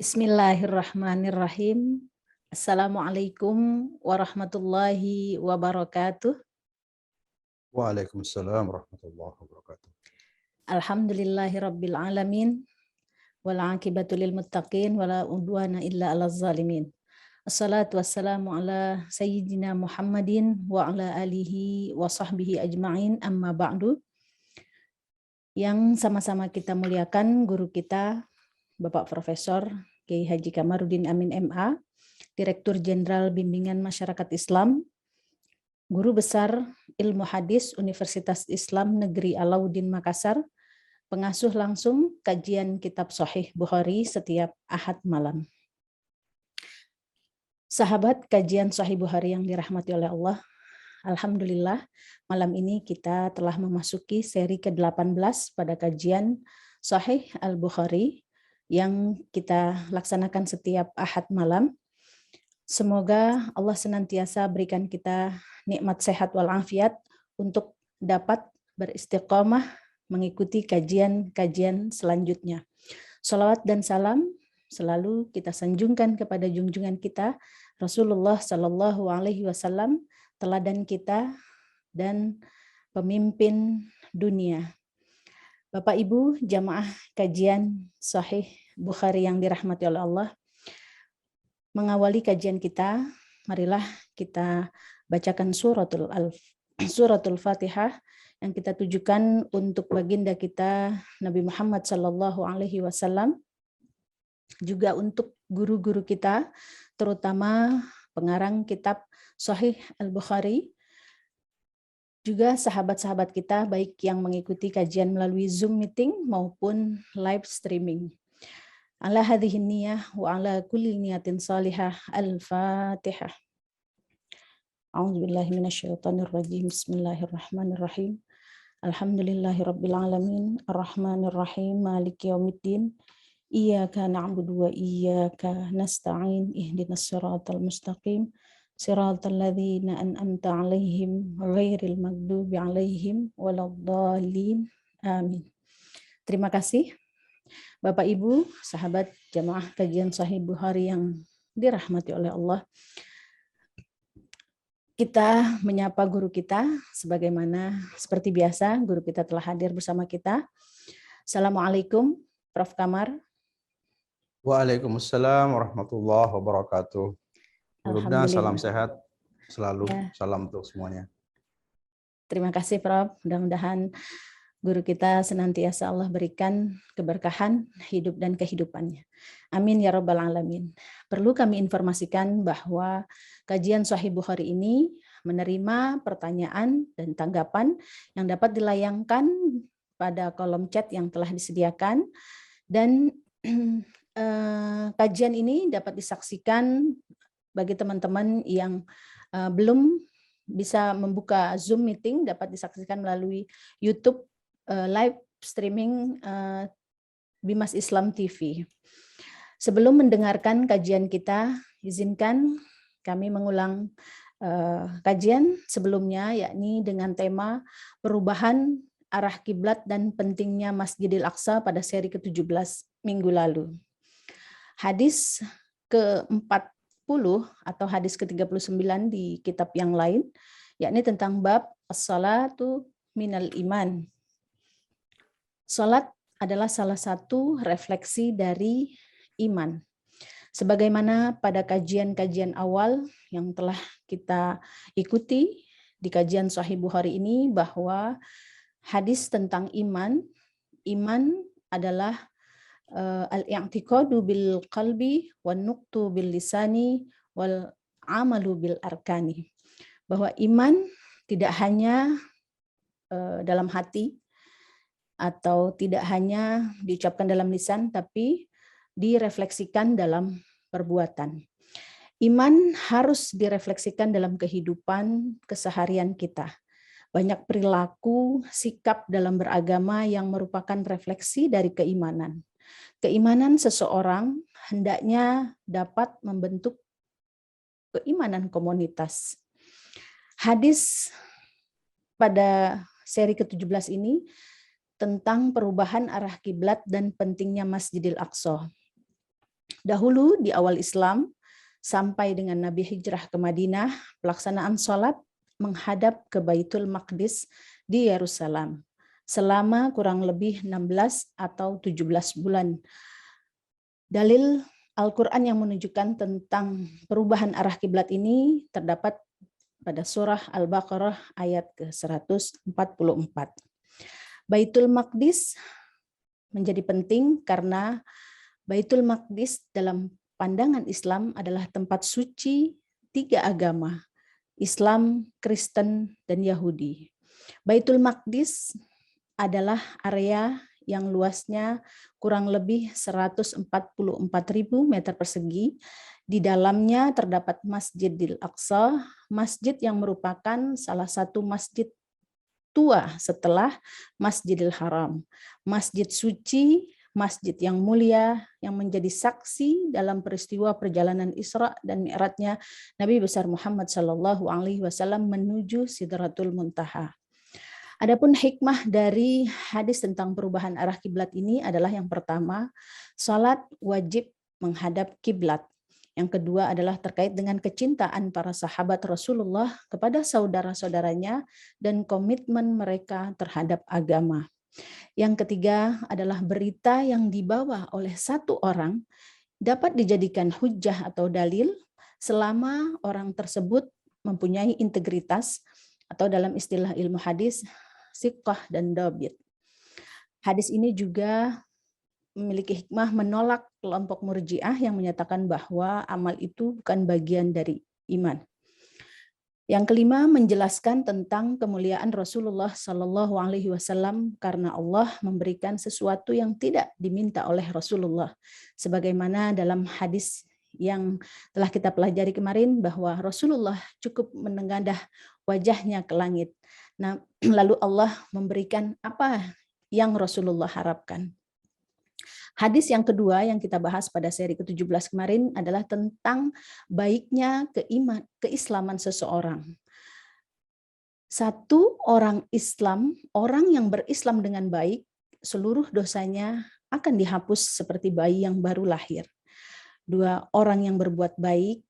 Bismillahirrahmanirrahim. Assalamualaikum warahmatullahi wabarakatuh. Waalaikumsalam warahmatullahi wabarakatuh. Alhamdulillahirabbil alamin wal aqibatu lil muttaqin wala udwana illa 'alal zalimin. Assalatu wassalamu ala sayyidina Muhammadin wa ala alihi wa sahbihi ajma'in, amma ba'du. Yang sama-sama kita muliakan guru kita Bapak Profesor Kiai Haji Kamarudin Amin MA, Direktur Jenderal Bimbingan Masyarakat Islam, Guru Besar Ilmu Hadis Universitas Islam Negeri Alauddin Makassar, pengasuh langsung kajian Kitab Sahih Bukhari setiap Ahad malam. Sahabat kajian Sahih Bukhari yang dirahmati oleh Allah, alhamdulillah malam ini kita telah memasuki seri ke-18 pada kajian Sahih Al-Bukhari yang kita laksanakan setiap Ahad malam. Semoga Allah senantiasa berikan kita nikmat sehat walafiat untuk dapat beristiqomah mengikuti kajian-kajian selanjutnya. Shalawat dan salam selalu kita sanjungkan kepada junjungan kita Rasulullah Shallallahu Alaihi Wasallam, teladan kita dan pemimpin dunia. Bapak Ibu jamaah kajian Sahih Bukhari yang dirahmati oleh Allah, mengawali kajian kita, marilah kita bacakan suratul Fatihah yang kita tujukan untuk baginda kita Nabi Muhammad Sallallahu Alaihi Wasallam, juga untuk guru-guru kita, terutama pengarang kitab Sahih Al-Bukhari, juga sahabat-sahabat kita baik yang mengikuti kajian melalui Zoom meeting maupun live streaming. Ala hadhihi niyah wa ala kulli niyatin salihah. Al-Fatihah. A'udzubillahi minasyaitonir rajim. Bismillahirrahmanirrahim. Alhamdulillahirabbil alamin, arrahmanir rahim, maliki yaumiddin. Iyyaka na'budu wa iyyaka nasta'in. Ihdinas siratal mustaqim. Siratal ladzina an'amta 'alaihim ghairil maghdubi 'alaihim waladdallin. Amin. Terima kasih Bapak Ibu, sahabat jamaah kajian Sahih Bukhari yang dirahmati oleh Allah. Kita menyapa guru kita sebagaimana seperti biasa guru kita telah hadir bersama kita. Assalamualaikum Prof. Kamar. Waalaikumsalam warahmatullahi wabarakatuh. Gurubna, salam sehat selalu, ya. Salam untuk semuanya. Terima kasih Prof. Mudah-mudahan guru kita senantiasa Allah berikan keberkahan hidup dan kehidupannya. Amin ya rabbal alamin. Perlu kami informasikan bahwa kajian Sahih Bukhari ini menerima pertanyaan dan tanggapan yang dapat dilayangkan pada kolom chat yang telah disediakan, dan kajian ini dapat disaksikan bagi teman-teman yang belum bisa membuka Zoom meeting, dapat disaksikan melalui YouTube live streaming Bimas Islam TV. Sebelum mendengarkan kajian kita, izinkan kami mengulang kajian sebelumnya, yakni dengan tema perubahan arah kiblat dan pentingnya Masjidil Aqsa pada seri ke-17 minggu lalu. Hadis ke-40 atau hadis ke-39 di kitab yang lain, yakni tentang bab as-salatu minal iman. Salat adalah salah satu refleksi dari iman. Sebagaimana pada kajian-kajian awal yang telah kita ikuti di kajian Sahih Bukhari ini, bahwa hadis tentang iman adalah al-i'tiqadu bil qalbi wan nuqtu bil lisani wal amalu bil arkani. Bahwa iman tidak hanya dalam hati atau tidak hanya diucapkan dalam lisan, tapi direfleksikan dalam perbuatan. Iman harus direfleksikan dalam kehidupan keseharian kita. Banyak perilaku, sikap dalam beragama yang merupakan refleksi dari keimanan. Keimanan seseorang hendaknya dapat membentuk keimanan komunitas. Hadis pada seri ke-17 ini tentang perubahan arah kiblat dan pentingnya Masjidil Aqsa. Dahulu di awal Islam, sampai dengan Nabi hijrah ke Madinah, pelaksanaan sholat menghadap ke Baitul Maqdis di Yerusalem selama kurang lebih 16 atau 17 bulan. Dalil Al-Quran yang menunjukkan tentang perubahan arah kiblat ini terdapat pada surah Al-Baqarah ayat ke-144. Baitul Maqdis menjadi penting karena Baitul Maqdis dalam pandangan Islam adalah tempat suci tiga agama, Islam, Kristen, dan Yahudi. Baitul Maqdis adalah area yang luasnya kurang lebih 144.000 meter persegi. Di dalamnya terdapat Masjidil Aqsa, masjid yang merupakan salah satu masjid tua setelah Masjidil Haram. Masjid suci, masjid yang mulia, yang menjadi saksi dalam peristiwa perjalanan Isra dan Mi'rajnya Nabi besar Muhammad SAW menuju Sidratul Muntaha. Adapun hikmah dari hadis tentang perubahan arah kiblat ini adalah yang pertama, salat wajib menghadap kiblat. Yang kedua adalah terkait dengan kecintaan para sahabat Rasulullah kepada saudara-saudaranya dan komitmen mereka terhadap agama. Yang ketiga adalah berita yang dibawa oleh satu orang dapat dijadikan hujjah atau dalil selama orang tersebut mempunyai integritas atau dalam istilah ilmu hadis, siqah dan dabit. Hadis ini juga memiliki hikmah menolak kelompok murji'ah yang menyatakan bahwa amal itu bukan bagian dari iman. Yang kelima, menjelaskan tentang kemuliaan Rasulullah SAW karena Allah memberikan sesuatu yang tidak diminta oleh Rasulullah. Sebagaimana dalam hadis yang telah kita pelajari kemarin bahwa Rasulullah cukup menengadah wajahnya ke langit. Nah, lalu Allah memberikan apa yang Rasulullah harapkan. Hadis yang kedua yang kita bahas pada seri ke-17 kemarin adalah tentang baiknya keislaman seseorang. Satu orang Islam, orang yang berislam dengan baik, seluruh dosanya akan dihapus seperti bayi yang baru lahir. Dua orang yang berbuat baik,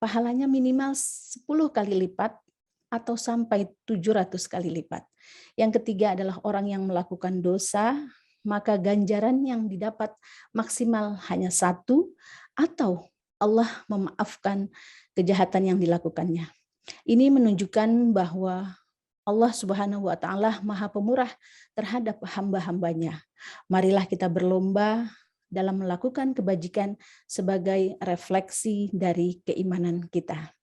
pahalanya minimal 10 kali lipat atau sampai 700 kali lipat. Yang ketiga adalah orang yang melakukan dosa, maka ganjaran yang didapat maksimal hanya 1 atau Allah memaafkan kejahatan yang dilakukannya. Ini menunjukkan bahwa Allah Subhanahu wa Ta'ala Maha Pemurah terhadap hamba-hambanya. Marilah kita berlomba dalam melakukan kebajikan sebagai refleksi dari keimanan kita.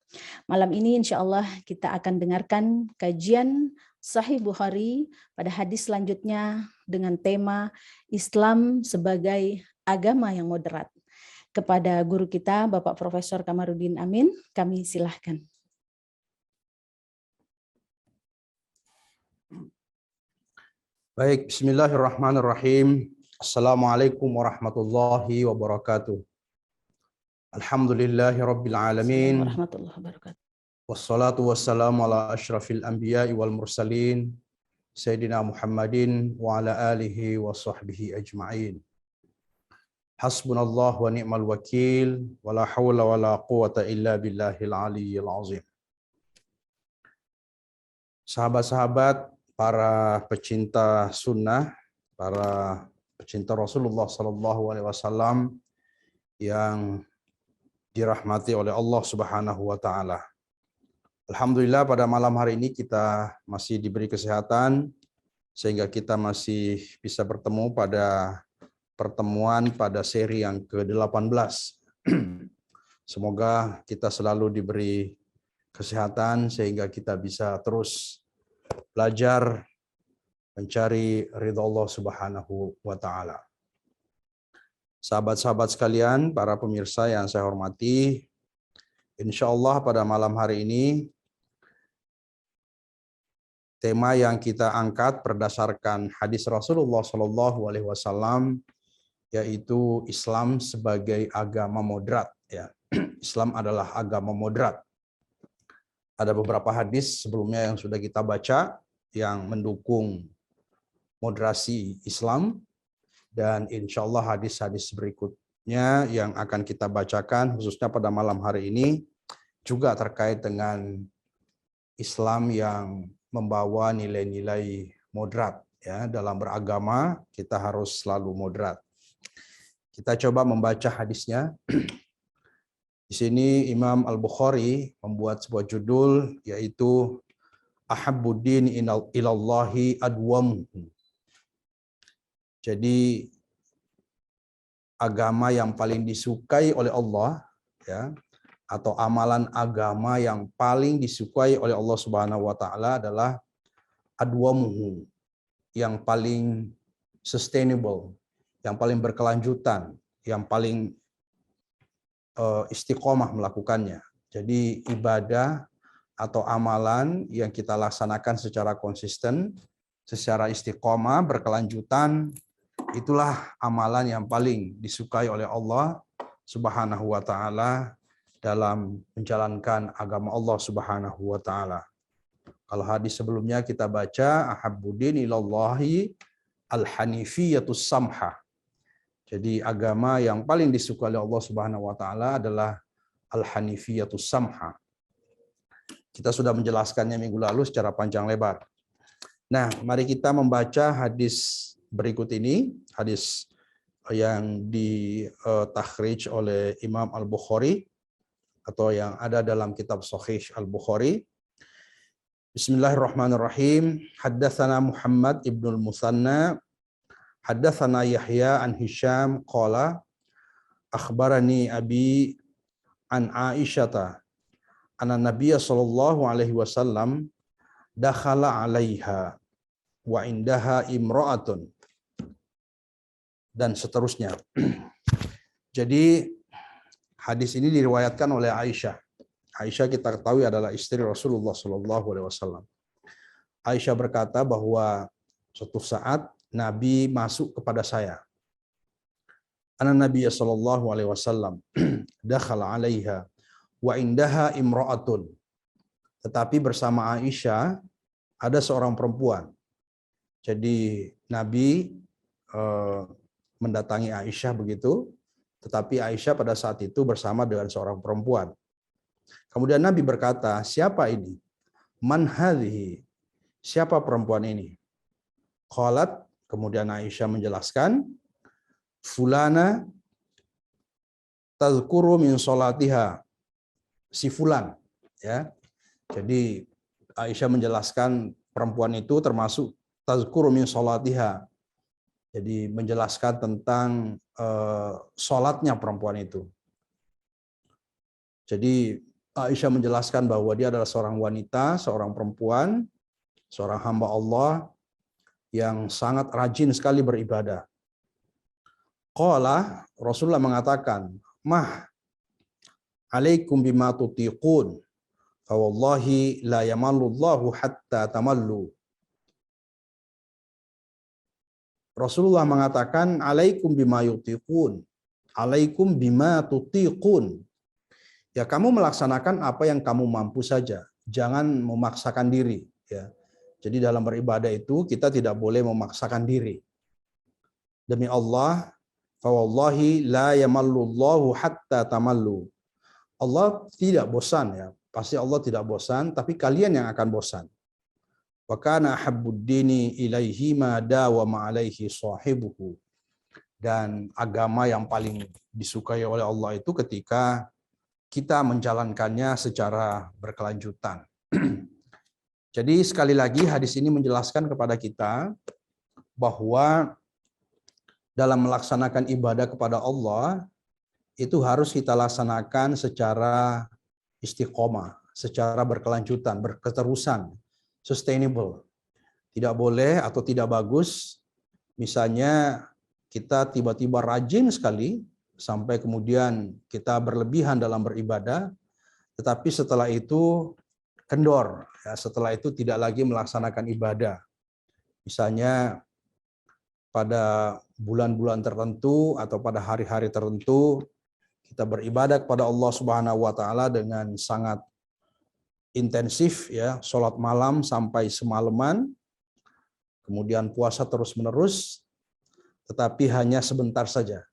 Malam ini insya Allah kita akan dengarkan kajian Sahih Bukhari pada hadis selanjutnya dengan tema Islam sebagai agama yang moderat. Kepada guru kita Bapak Profesor Kamarudin Amin, kami silahkan. Baik, bismillahirrahmanirrahim. Assalamualaikum warahmatullahi wabarakatuh. Alhamdulillahi rabbil alamin. Warahmatullahi wabarakatuh. Wassalatu wassalamu ala asyrafil anbiya'i wal mursalin Sayyidina Muhammadin wa ala alihi wa sahbihi ajma'in. Hasbunallah wa ni'mal wakil wa la hawla wa la quwata illa billahil aliyyil azim. Sahabat-sahabat, para pecinta sunnah, para pecinta Rasulullah SAW yang dirahmati oleh Allah Subhanahu wa Ta'ala. Alhamdulillah pada malam hari ini kita masih diberi kesehatan sehingga kita masih bisa bertemu pada pertemuan pada seri yang ke-18. Semoga kita selalu diberi kesehatan sehingga kita bisa terus belajar mencari ridha Allah Subhanahu wa Ta'ala. Sahabat-sahabat sekalian, para pemirsa yang saya hormati, insya Allah pada malam hari ini tema yang kita angkat berdasarkan hadis Rasulullah SAW yaitu Islam sebagai agama moderat. Ya, Islam adalah agama moderat. Ada beberapa hadis sebelumnya yang sudah kita baca yang mendukung moderasi Islam. Dan insya Allah hadis-hadis berikut selanjutnya yang akan kita bacakan khususnya pada malam hari ini juga terkait dengan Islam yang membawa nilai-nilai moderat ya. Dalam beragama kita harus selalu moderat. Kita coba membaca hadisnya. Di sini Imam Al-Bukhari membuat sebuah judul yaitu Ahabbuddin ilallahi adwamuhu. Jadi agama yang paling disukai oleh Allah ya, atau amalan agama yang paling disukai oleh Allah Subhanahu wa taala adalah adwamuhu, yang paling sustainable, yang paling berkelanjutan, yang paling istiqomah melakukannya. Jadi ibadah atau amalan yang kita laksanakan secara konsisten, secara istiqomah, berkelanjutan, itulah amalan yang paling disukai oleh Allah Subhanahu wa taala dalam menjalankan agama Allah Subhanahu wa taala. Kalau hadis sebelumnya kita baca ahabbuddin ilallahi al-hanifiyatus samha. Jadi agama yang paling disukai oleh Allah Subhanahu wa taala adalah al-hanifiyatus samha. Kita sudah menjelaskannya minggu lalu secara panjang lebar. Nah, mari kita membaca hadis berikut ini, hadis yang ditakhrij oleh Imam Al-Bukhari atau yang ada dalam kitab Sahih Al-Bukhari. Bismillahirrahmanirrahim. Haddatsana Muhammad ibnul Musanna, haddatsana Yahya an Hisham qala akhbarani abi an Aisyata anna Nabiyya sallallahu alaihi wasallam dakhala 'alaiha wa indaha imra'atun, dan seterusnya. Jadi hadis ini diriwayatkan oleh Aisyah. Aisyah kita ketahui adalah istri Rasulullah sallallahu alaihi wasallam. Aisyah berkata bahwa suatu saat Nabi masuk kepada saya. Anna Nabiyya sallallahu alaihi wasallam dakhala 'alaiha wa indaha imra'atun. Tetapi bersama Aisyah ada seorang perempuan. Jadi Nabi mendatangi Aisyah begitu, tetapi Aisyah pada saat itu bersama dengan seorang perempuan. Kemudian Nabi berkata, siapa ini? Man hadhihi? Siapa perempuan ini? Qalat, kemudian Aisyah menjelaskan, fulana tazkuru min sholatiha. Si fulan, ya. Jadi Aisyah menjelaskan perempuan itu termasuk tazkuru min sholatiha. Jadi menjelaskan tentang sholatnya perempuan itu. Jadi Aisyah menjelaskan bahwa dia adalah seorang wanita, seorang perempuan, seorang hamba Allah yang sangat rajin sekali beribadah. Qala, Rasulullah mengatakan, mah alaikum bima tutiqun, fa wallahi la yamallullahu hatta tamallu. Rasulullah mengatakan, alaikum bima yutiqun, alaikum bima tutiqun. Ya, kamu melaksanakan apa yang kamu mampu saja, jangan memaksakan diri. Ya, jadi dalam beribadah itu kita tidak boleh memaksakan diri. Demi Allah, fa wallahi la yamallullahu hatta tamallu. Allah tidak bosan, ya, pasti Allah tidak bosan, tapi kalian yang akan bosan. Wa kana ahabbuddini ilaihi ma dawama alaihi sahibuhu. Dan agama yang paling disukai oleh Allah itu ketika kita menjalankannya secara berkelanjutan. Jadi sekali lagi hadis ini menjelaskan kepada kita bahwa dalam melaksanakan ibadah kepada Allah itu harus kita laksanakan secara istiqomah, secara berkelanjutan, berketerusan, sustainable. Tidak boleh atau tidak bagus, misalnya kita tiba-tiba rajin sekali, sampai kemudian kita berlebihan dalam beribadah, tetapi setelah itu kendor, ya, setelah itu tidak lagi melaksanakan ibadah. Misalnya pada bulan-bulan tertentu atau pada hari-hari tertentu kita beribadah kepada Allah Subhanahu wa taala dengan sangat intensif, ya, sholat malam sampai semalaman, kemudian puasa terus-menerus, tetapi hanya sebentar saja.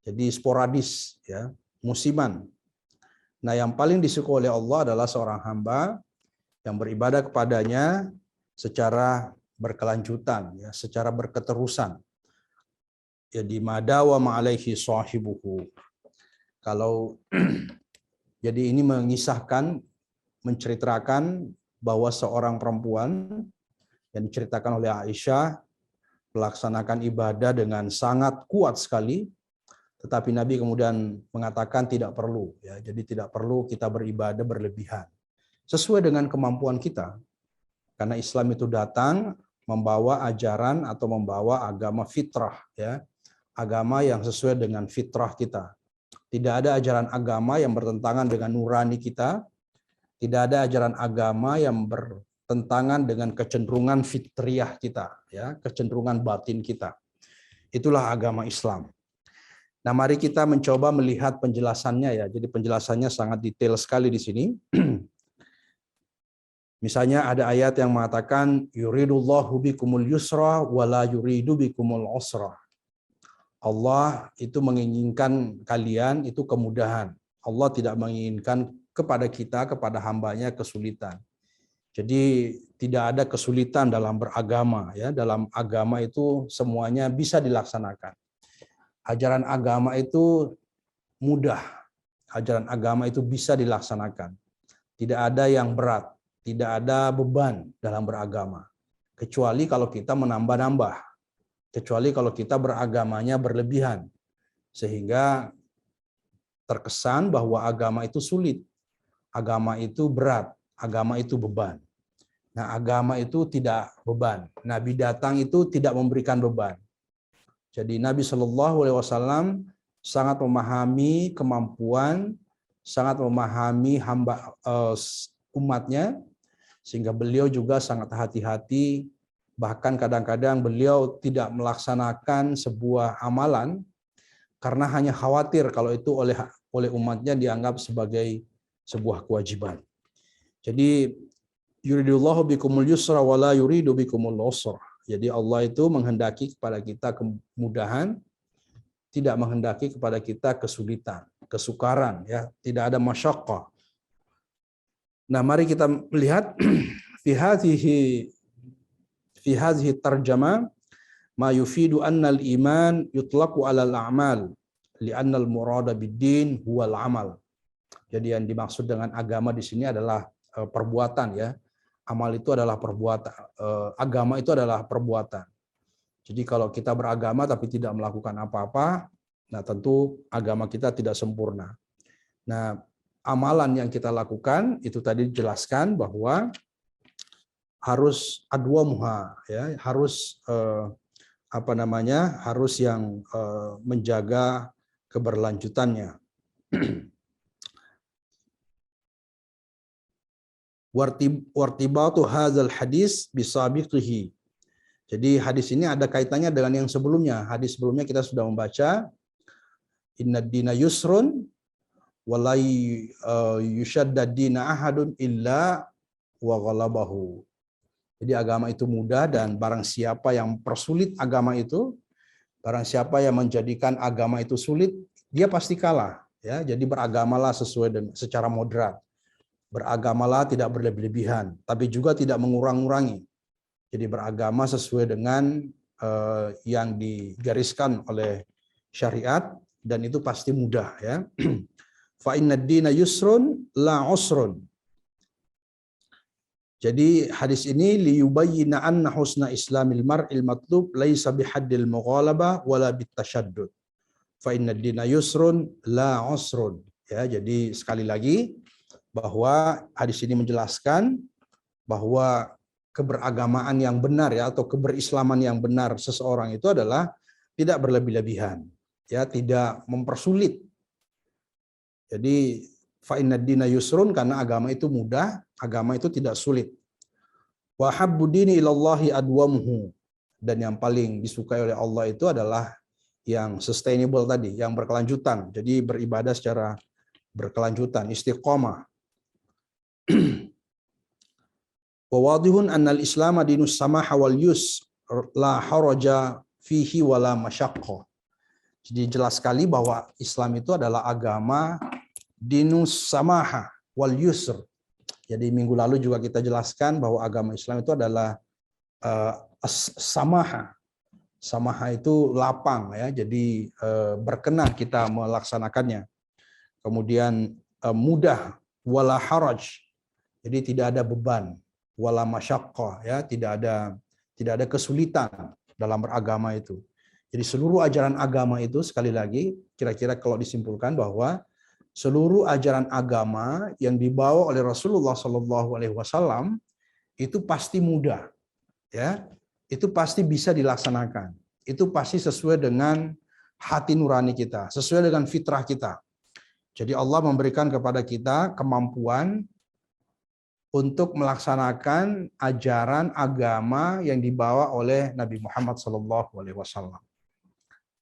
Jadi sporadis, ya, musiman. Nah, yang paling disukai oleh Allah adalah seorang hamba yang beribadah kepadanya secara berkelanjutan, ya, secara berketerusan. Jadi madawa ma'alaihi sahibuhu. Kalau jadi ini mengisahkan, menceritakan bahwa seorang perempuan yang diceritakan oleh Aisyah melaksanakan ibadah dengan sangat kuat sekali, tetapi Nabi kemudian mengatakan tidak perlu, ya. Jadi tidak perlu kita beribadah berlebihan. Sesuai dengan kemampuan kita. Karena Islam itu datang membawa ajaran atau membawa agama fitrah, ya. Agama yang sesuai dengan fitrah kita. Tidak ada ajaran agama yang bertentangan dengan nurani kita. Tidak ada ajaran agama yang bertentangan dengan kecenderungan fitriah kita, ya, kecenderungan batin kita. Itulah agama Islam. Nah, mari kita mencoba melihat penjelasannya, ya. Jadi penjelasannya sangat detail sekali di sini. Misalnya ada ayat yang mengatakan yuridullahu bikumul yusra wala yuridu bikumul usra. Allah itu menginginkan kalian itu kemudahan. Allah tidak menginginkan kepada kita, kepada hambanya kesulitan. Jadi tidak ada kesulitan dalam beragama, ya. Dalam agama itu semuanya bisa dilaksanakan. Ajaran agama itu mudah. Ajaran agama itu bisa dilaksanakan. Tidak ada yang berat, tidak ada beban dalam beragama. Kecuali kalau kita menambah-nambah. Kecuali kalau kita beragamanya berlebihan. Sehingga terkesan bahwa agama itu sulit. Agama itu berat, agama itu beban. Nah, agama itu tidak beban. Nabi datang itu tidak memberikan beban. Jadi Nabi Shallallahu Alaihi Wasallam sangat memahami kemampuan, sangat memahami umatnya, sehingga beliau juga sangat hati-hati. Bahkan kadang-kadang beliau tidak melaksanakan sebuah amalan karena hanya khawatir kalau itu oleh umatnya dianggap sebagai sebuah kewajiban. Jadi yuridullahu bikumul yusra wala yuridu bikumul usra. Jadi Allah itu menghendaki kepada kita kemudahan, tidak menghendaki kepada kita kesulitan, kesukaran, ya, tidak ada masyaqqah. Nah, mari kita melihat fi hadhihi tarjamah ma yufidu anna al-iman yutlaqu 'ala al-a'mal li'anna al-murada bid-din huwa al-amal. Jadi yang dimaksud dengan agama di sini adalah perbuatan, ya. Amal itu adalah perbuatan, agama itu adalah perbuatan. Jadi kalau kita beragama tapi tidak melakukan apa-apa, nah tentu agama kita tidak sempurna. Nah, amalan yang kita lakukan itu tadi dijelaskan bahwa harus adwamuha, ya, harus harus yang menjaga keberlanjutannya. Wartibatu hadzal hadis bisabiqihi. Jadi hadis ini ada kaitannya dengan yang sebelumnya. Hadis sebelumnya kita sudah membaca innad dina yusrun wala yushaddad dina ahadun illa wa ghalabahu. Jadi agama itu mudah dan barang siapa yang persulit agama itu, barang siapa yang menjadikan agama itu sulit, dia pasti kalah, ya. Jadi beragamalah sesuai dengan secara moderat. Beragamalah tidak berlebihan, tapi juga tidak mengurang-urangi. Jadi beragama sesuai dengan yang digariskan oleh syariat, dan itu pasti mudah, ya. Fa innad dina yusrun la usrun. Jadi hadis ini liyubayyina anna husna islamil mar'il matlub laisa bihaddil mughalabah wala bitasyaddud. Fa innad dina yusrun la usrun. Ya, jadi sekali lagi bahwa hadis ini menjelaskan bahwa keberagamaan yang benar, ya, atau keberislaman yang benar seseorang itu adalah tidak berlebih-lebihan, ya, tidak mempersulit. Jadi fa innad dina yusrun, karena agama itu mudah, agama itu tidak sulit. Wa habbu dini ilallahi adwamuhu, dan yang paling disukai oleh Allah itu adalah yang sustainable tadi, yang berkelanjutan. Jadi beribadah secara berkelanjutan, istiqomah. Wa wadihun annal Islam dinus samaha wal yus la haraja fihi wala masyaqqah. Jadi jelas sekali bahwa Islam itu adalah agama dinus samaha wal yusr. Jadi minggu lalu juga kita jelaskan bahwa agama Islam itu adalah samaha. Samaha itu lapang ya, jadi berkenan kita melaksanakannya. Kemudian mudah, wala haraj. Jadi tidak ada beban, wala masyaqqah ya, tidak ada kesulitan dalam beragama itu. Jadi seluruh ajaran agama itu, sekali lagi, kira-kira kalau disimpulkan bahwa seluruh ajaran agama yang dibawa oleh Rasulullah SAW itu pasti mudah, ya, itu pasti bisa dilaksanakan, itu pasti sesuai dengan hati nurani kita, sesuai dengan fitrah kita. Jadi Allah memberikan kepada kita kemampuan untuk melaksanakan ajaran agama yang dibawa oleh Nabi Muhammad SAW.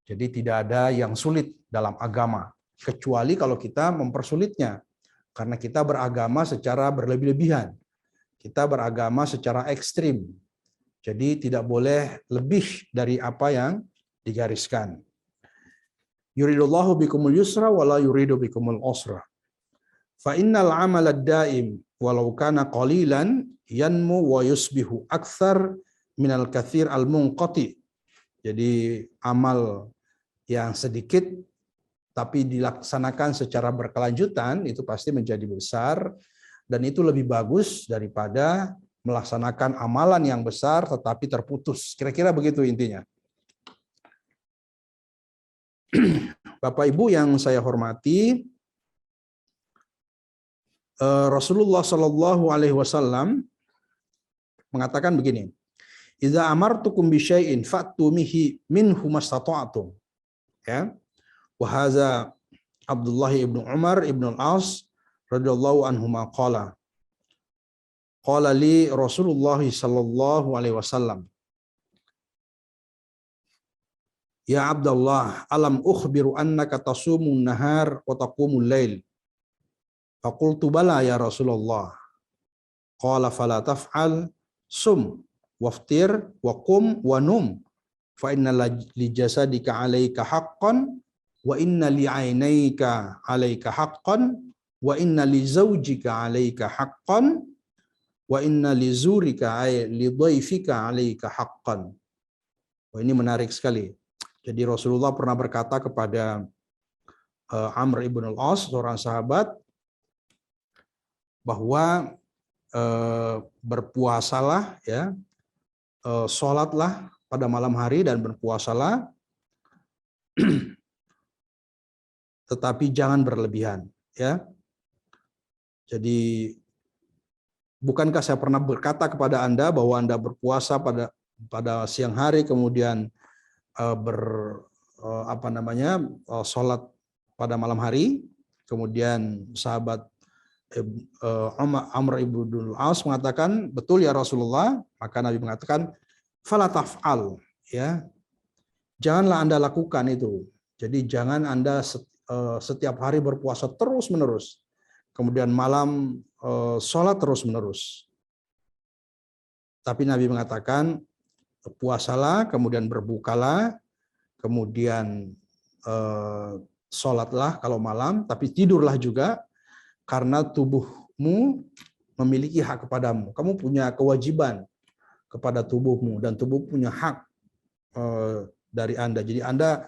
Jadi tidak ada yang sulit dalam agama, kecuali kalau kita mempersulitnya. Karena kita beragama secara berlebih-lebihan. Kita beragama secara ekstrim. Jadi tidak boleh lebih dari apa yang digariskan. Yuridullahu bikumul yusra wala yuridu bikumul usra. Fa innal amala daim walau kana qalilan yanmu wa yusbihu aktsar minal katsir al munqati. Jadi amal yang sedikit tapi dilaksanakan secara berkelanjutan itu pasti menjadi besar, dan itu lebih bagus daripada melaksanakan amalan yang besar tetapi terputus. Kira-kira begitu intinya. Bapak Ibu yang saya hormati, Rasulullah Shallallahu Alaihi Wasallam mengatakan begini, "Idza amartukum bi syai'in fa'tu minhu mastata'tum." Ya. Wa hadza Abdullah ibnu Umar ibnu al-As radhiyallahu anhuma qala li Rasulullah sallallahu alaihi wasallam, "Ya Abdullah, alam ukhbiru annaka tasumun nahar wa taqumul lail?" Faqultu bala ya Rasulullah. Qala fala taf'al, sum waftir wa qum wa num fa inna li jasadika 'alaika haqqan wa inna li 'ainaika 'alaika haqqan wa inna li zawjika 'alaika haqqan wa inna li zurika li dhaifika 'alaika haqqan. Oh, ini menarik sekali. Jadi Rasulullah pernah berkata kepada Amr ibn al-As, seorang sahabat, bahwa berpuasalah ya, sholatlah pada malam hari dan berpuasalah, tetapi jangan berlebihan, ya. Jadi bukankah saya pernah berkata kepada Anda bahwa Anda berpuasa pada siang hari, kemudian sholat pada malam hari, kemudian sahabat Amr ibn al-As mengatakan, betul ya Rasulullah. Maka Nabi mengatakan, fala taf'al, ya, janganlah Anda lakukan itu. Jadi jangan Anda setiap hari berpuasa terus menerus, kemudian malam sholat terus menerus. Tapi Nabi mengatakan, puasalah, kemudian berbukalah, kemudian sholatlah kalau malam, tapi tidurlah juga, karena tubuhmu memiliki hak kepadamu. Kamu punya kewajiban kepada tubuhmu, dan tubuh punya hak dari Anda. Jadi Anda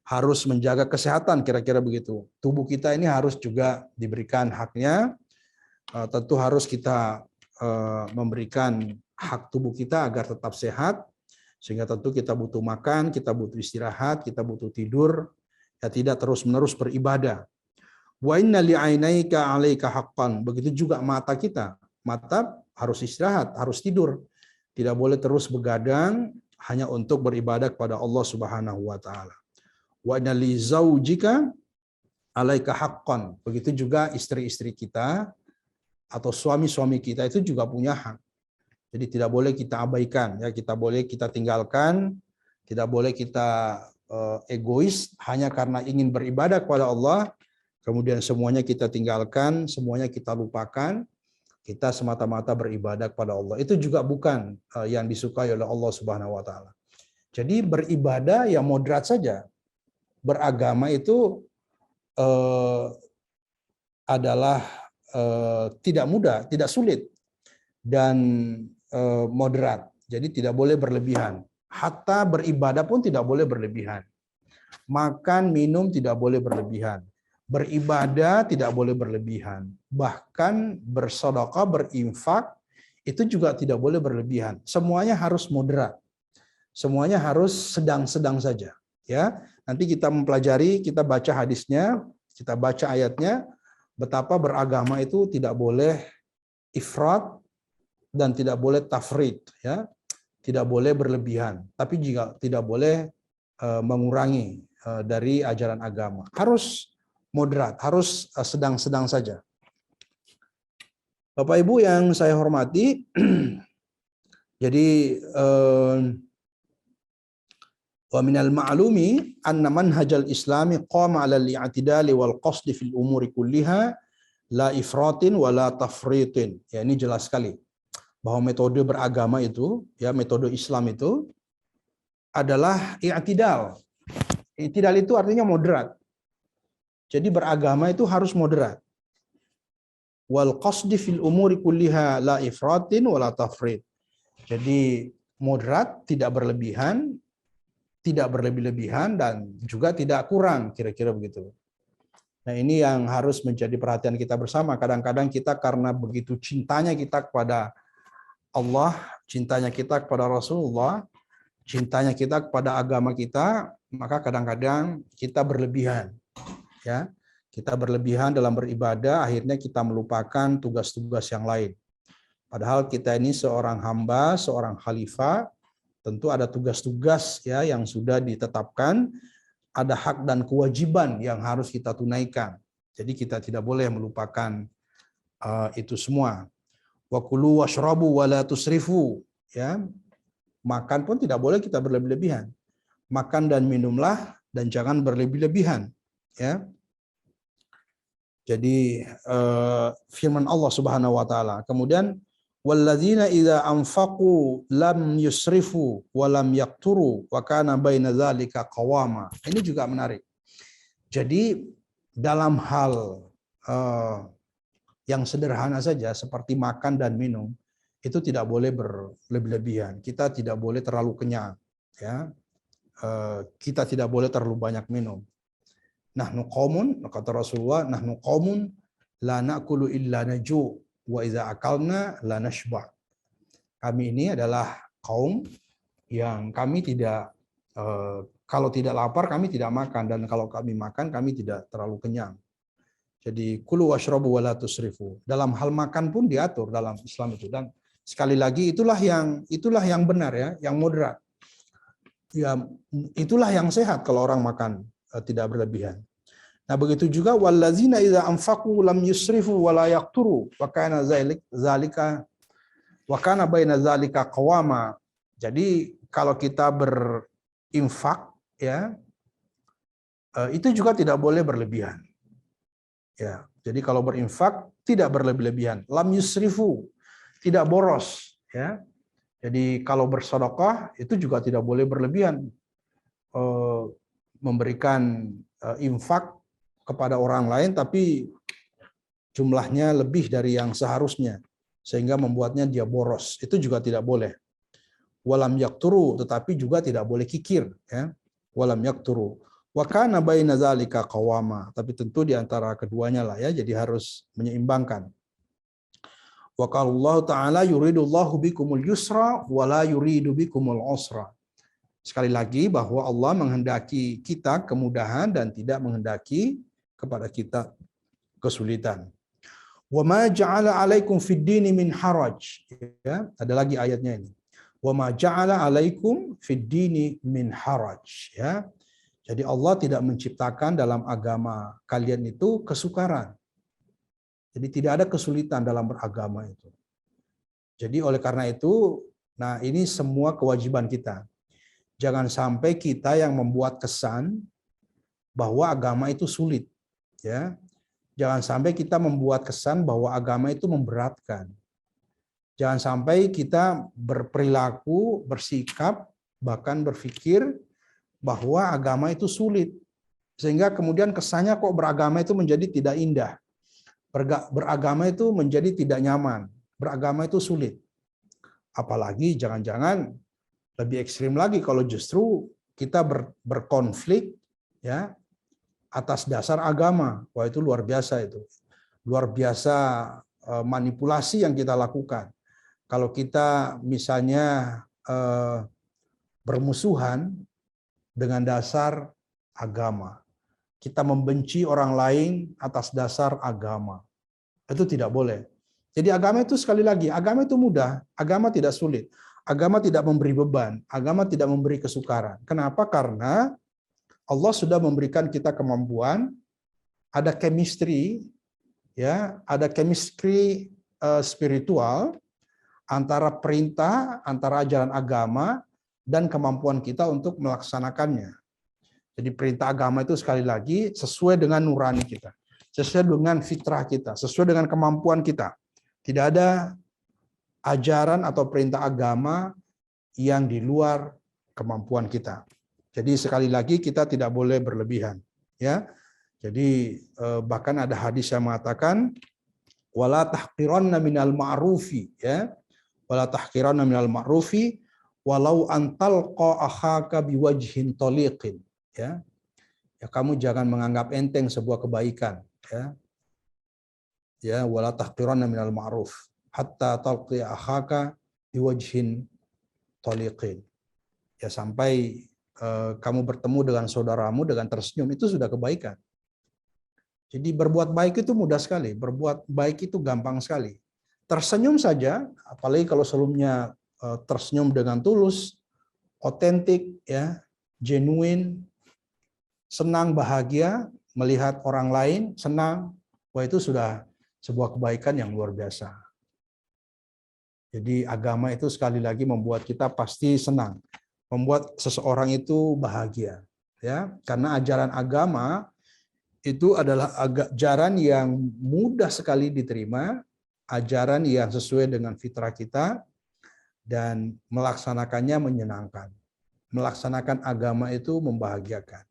harus menjaga kesehatan, kira-kira begitu. Tubuh kita ini harus juga diberikan haknya. Tentu harus kita memberikan hak tubuh kita agar tetap sehat, sehingga tentu kita butuh makan, kita butuh istirahat, kita butuh tidur, ya, tidak terus-menerus beribadah. Wa inna li'ainaika 'alaika haqqan. Begitu juga mata kita. Mata harus istirahat, harus tidur. Tidak boleh terus begadang hanya untuk beribadah kepada Allah Subhanahu wa taala. Wa inna li zaujika 'alaika haqqan. Begitu juga istri-istri kita atau suami-suami kita itu juga punya hak. Jadi tidak boleh kita abaikan, ya, kita tinggalkan, tidak boleh kita egois hanya karena ingin beribadah kepada Allah. Kemudian semuanya kita tinggalkan, semuanya kita lupakan, kita semata-mata beribadah kepada Allah. Itu juga bukan yang disukai oleh Allah Subhanahu wa taala. Jadi beribadah yang moderat saja. beragama itu adalah tidak mudah, tidak sulit, dan moderat. Jadi tidak boleh berlebihan. Hatta beribadah pun tidak boleh berlebihan. Makan, minum tidak boleh berlebihan. Beribadah tidak boleh berlebihan. Bahkan bersedekah, berinfak itu juga tidak boleh berlebihan. Semuanya harus moderat. Semuanya harus sedang-sedang saja. Ya, nanti kita mempelajari, kita baca hadisnya, kita baca ayatnya, betapa beragama itu tidak boleh ifrat dan tidak boleh tafrid, ya, tidak boleh berlebihan, tapi juga tidak boleh mengurangi dari ajaran agama. Harus moderat, harus sedang-sedang saja. Bapak Ibu yang saya hormati, jadi wa minal ma'lumi anna manhajal islami qama 'ala al-i'tidali wal qasdi fil umuri kulliha la ifratin wa la tafritin. Ya, ini jelas sekali bahwa metode beragama itu, ya, metode Islam itu adalah i'tidal. I'tidal itu artinya moderat. Jadi beragama itu harus moderat. Wal qasdi fil umuri kulliha la ifratin wa la tafrit. Jadi moderat, tidak berlebihan, tidak berlebih-lebihan, dan juga tidak kurang, kira-kira begitu. Nah, ini yang harus menjadi perhatian kita bersama. Kadang-kadang kita karena begitu cintanya kita kepada Allah, cintanya kita kepada Rasulullah, cintanya kita kepada agama kita, maka kadang-kadang kita berlebihan. Ya, kita berlebihan dalam beribadah, akhirnya kita melupakan tugas-tugas yang lain. Padahal kita ini seorang hamba, seorang khalifah, tentu ada tugas-tugas, ya, yang sudah ditetapkan, ada hak dan kewajiban yang harus kita tunaikan. Jadi kita tidak boleh melupakan itu semua. Wa kulu washrabu wa la tusrifu, ya. Makan pun tidak boleh kita berlebih-lebihan. Makan dan minumlah dan jangan berlebih-lebihan, ya. Jadi firman Allah Subhanahu wa taala. Kemudian walladzina idza anfaqu lam yusrifu wa lam yaqturu wa kana baina dzalika qawama. Ini juga menarik. Jadi dalam hal yang sederhana saja seperti makan dan minum itu tidak boleh berlebih-lebihan. Kita tidak boleh terlalu kenyang, ya. Kita tidak boleh terlalu banyak minum. Nahnu qaumun, kata Rasulullah, nahnu qaumun la na'kulu illa naju wa idza akalna la nashba. Kami ini adalah kaum yang kami tidak kalau tidak lapar kami tidak makan, dan kalau kami makan kami tidak terlalu kenyang. Jadi kulu washrabu wa la tusrifu. Dalam hal makan pun diatur dalam Islam itu, dan sekali lagi itulah yang benar, ya, yang moderat. Ya, itulah yang sehat kalau orang makan tidak berlebihan. Nah, begitu juga wallazina idza anfaqu lam yusrifu wa la yaqturu wa kana zalika wa kana baina zalika qawama. Jadi kalau kita berinfak, ya, itu juga tidak boleh berlebihan. Ya, jadi kalau berinfak tidak berlebih-lebihan. Lam yusrifu, tidak boros, ya. Jadi kalau bersedekah itu juga tidak boleh berlebihan. Memberikan infak kepada orang lain tapi jumlahnya lebih dari yang seharusnya sehingga membuatnya dia boros, itu juga tidak boleh. Walam yaqturu, tetapi juga tidak boleh kikir, ya. Walam yaqturu wa kana baina zalika qawama, tapi tentu di antara keduanya lah, ya, jadi harus menyeimbangkan. Wa qala Allah taala yuridullahu bikumul yusra wa la yuridu bikumul usra. Sekali lagi bahwa Allah menghendaki kita kemudahan dan tidak menghendaki kepada kita kesulitan. Wa ma ja'ala 'alaikum fid dini min haraj. Ya, ada lagi ayatnya ini. Wa ma ja'ala 'alaikum fid dini min haraj, ya. Jadi Allah tidak menciptakan dalam agama kalian itu kesukaran. Jadi tidak ada kesulitan dalam beragama itu. Jadi oleh karena itu, nah, ini semua kewajiban kita. Jangan sampai kita yang membuat kesan bahwa agama itu sulit, ya. Jangan sampai kita membuat kesan bahwa agama itu memberatkan. Jangan sampai kita berperilaku, bersikap, bahkan berpikir bahwa agama itu sulit. Sehingga kemudian kesannya kok beragama itu menjadi tidak indah. Beragama itu menjadi tidak nyaman. Beragama itu sulit. Apalagi jangan-jangan lebih ekstrim lagi kalau justru kita berkonflik ya atas dasar agama. Wah, itu luar biasa itu. Luar biasa manipulasi yang kita lakukan. Kalau kita misalnya bermusuhan dengan dasar agama. Kita membenci orang lain atas dasar agama. Itu tidak boleh. Jadi agama itu sekali lagi, agama itu mudah, agama tidak sulit. Agama tidak memberi beban, agama tidak memberi kesukaran. Kenapa? Karena Allah sudah memberikan kita kemampuan, ada chemistry, ya, ada chemistry spiritual antara perintah, antara ajaran agama dan kemampuan kita untuk melaksanakannya. Jadi perintah agama itu sekali lagi sesuai dengan nurani kita, sesuai dengan fitrah kita, sesuai dengan kemampuan kita. Tidak ada ajaran atau perintah agama yang di luar kemampuan kita. Jadi sekali lagi kita tidak boleh berlebihan, ya. Jadi bahkan ada hadis yang mengatakan wala tahqiranna minal ma'rufi, ya. Wala tahqiranna minal ma'rufi walau antalqa akhaka biwajhin taliqin, ya. Ya, kamu jangan menganggap enteng sebuah kebaikan, ya. Ya, wala tahqiranna minal ma'ruf hatta talqi akhaka biwajhin taliqin. Ya, sampai kamu bertemu dengan saudaramu dengan tersenyum, itu sudah kebaikan. Jadi berbuat baik itu mudah sekali, berbuat baik itu gampang sekali. Tersenyum saja, apalagi kalau sebelumnya tersenyum dengan tulus, otentik, ya, genuine, senang, bahagia, melihat orang lain senang, wah itu sudah sebuah kebaikan yang luar biasa. Jadi agama itu sekali lagi membuat kita pasti senang, membuat seseorang itu bahagia, ya, karena ajaran agama itu adalah ajaran yang mudah sekali diterima, ajaran yang sesuai dengan fitrah kita, dan melaksanakannya menyenangkan. Melaksanakan agama itu membahagiakan.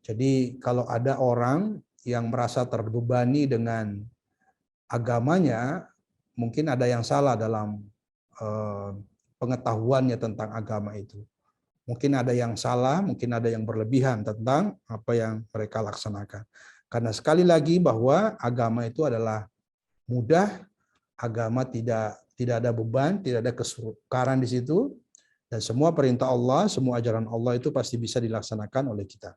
Jadi kalau ada orang yang merasa terbebani dengan agamanya, mungkin ada yang salah dalam pengetahuannya tentang agama itu. Mungkin ada yang salah, mungkin ada yang berlebihan tentang apa yang mereka laksanakan. Karena sekali lagi bahwa agama itu adalah mudah, agama tidak ada beban, tidak ada kesukaran di situ, dan semua perintah Allah, semua ajaran Allah itu pasti bisa dilaksanakan oleh kita.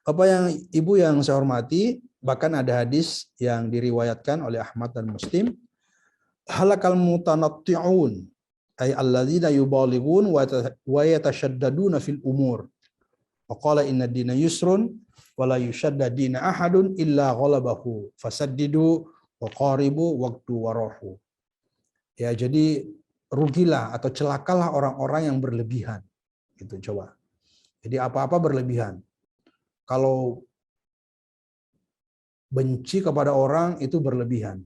Bapak yang Ibu yang saya hormati, bahkan ada hadis yang diriwayatkan oleh Ahmad dan Muslim, halakal mutanatti'un ay alladzina yubalighun wa yatashaddaduna fil umur. Wa qala inna dina yusrun wa la yushaddadina ahadun illa ghalabahu fasaddidu wa qaribu waqtu warahu. Ya, jadi rugilah atau celakalah orang-orang yang berlebihan. Gitu coba. Jadi apa-apa berlebihan. Kalau benci kepada orang itu berlebihan.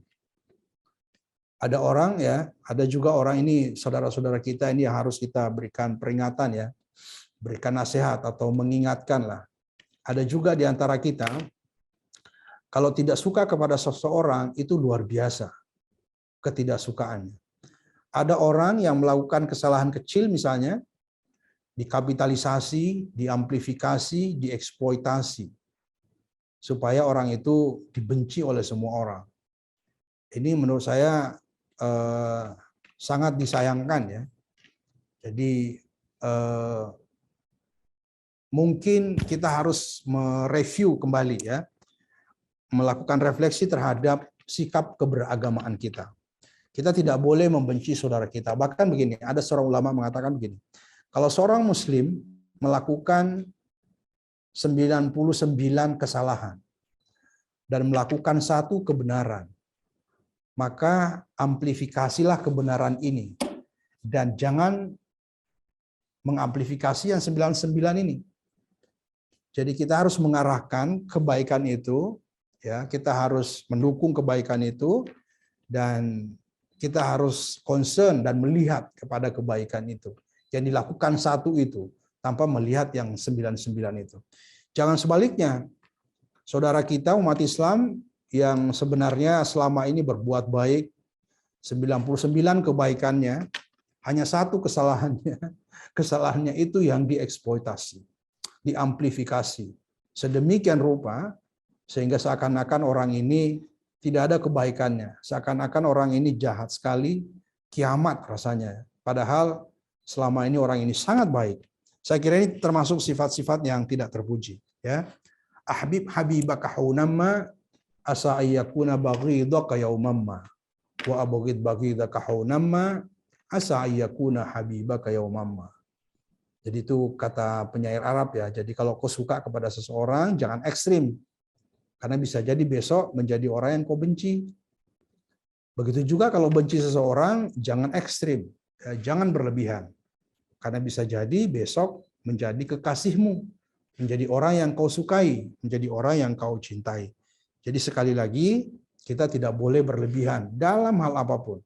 Ada orang, ya, ada juga orang ini, saudara-saudara kita ini yang harus kita berikan peringatan, ya, berikan nasihat atau mengingatkan lah. Ada juga di antara kita, kalau tidak suka kepada seseorang itu luar biasa ketidaksukaannya. Ada orang yang melakukan kesalahan kecil misalnya, dikapitalisasi, diamplifikasi, dieksploitasi, supaya orang itu dibenci oleh semua orang. Ini menurut saya sangat disayangkan, ya. Jadi mungkin kita harus mereview kembali, ya, melakukan refleksi terhadap sikap keberagamaan kita. Kita tidak boleh membenci saudara kita. Bahkan begini, ada seorang ulama mengatakan begini, kalau seorang muslim melakukan 99 kesalahan dan melakukan satu kebenaran, maka amplifikasilah kebenaran ini dan jangan mengamplifikasi yang 99 ini. Jadi kita harus mengarahkan kebaikan itu, ya, kita harus mendukung kebaikan itu, dan kita harus concern dan melihat kepada kebaikan itu yang dilakukan satu itu tanpa melihat yang 99 itu. Jangan sebaliknya. Saudara kita umat Islam yang sebenarnya selama ini berbuat baik, 99 kebaikannya, hanya satu kesalahannya. Kesalahannya itu yang dieksploitasi, diamplifikasi. Sedemikian rupa, sehingga seakan-akan orang ini tidak ada kebaikannya. Seakan-akan orang ini jahat sekali, kiamat rasanya. Padahal selama ini orang ini sangat baik. Saya kira ini termasuk sifat-sifat yang tidak terpuji. Ya, ahbib habibaka haunamma asa ayyakuna baghidaka yaumamma wa abghid baghidaka haunamma asa ayyakuna habibaka yaumamma. Jadi itu kata penyair Arab ya. Jadi kalau kau suka kepada seseorang jangan ekstrim. Karena bisa jadi besok menjadi orang yang kau benci. Begitu juga kalau benci seseorang jangan ekstrim, ya, jangan berlebihan. Karena bisa jadi besok menjadi kekasihmu, menjadi orang yang kau sukai, menjadi orang yang kau cintai. Jadi sekali lagi, kita tidak boleh berlebihan dalam hal apapun.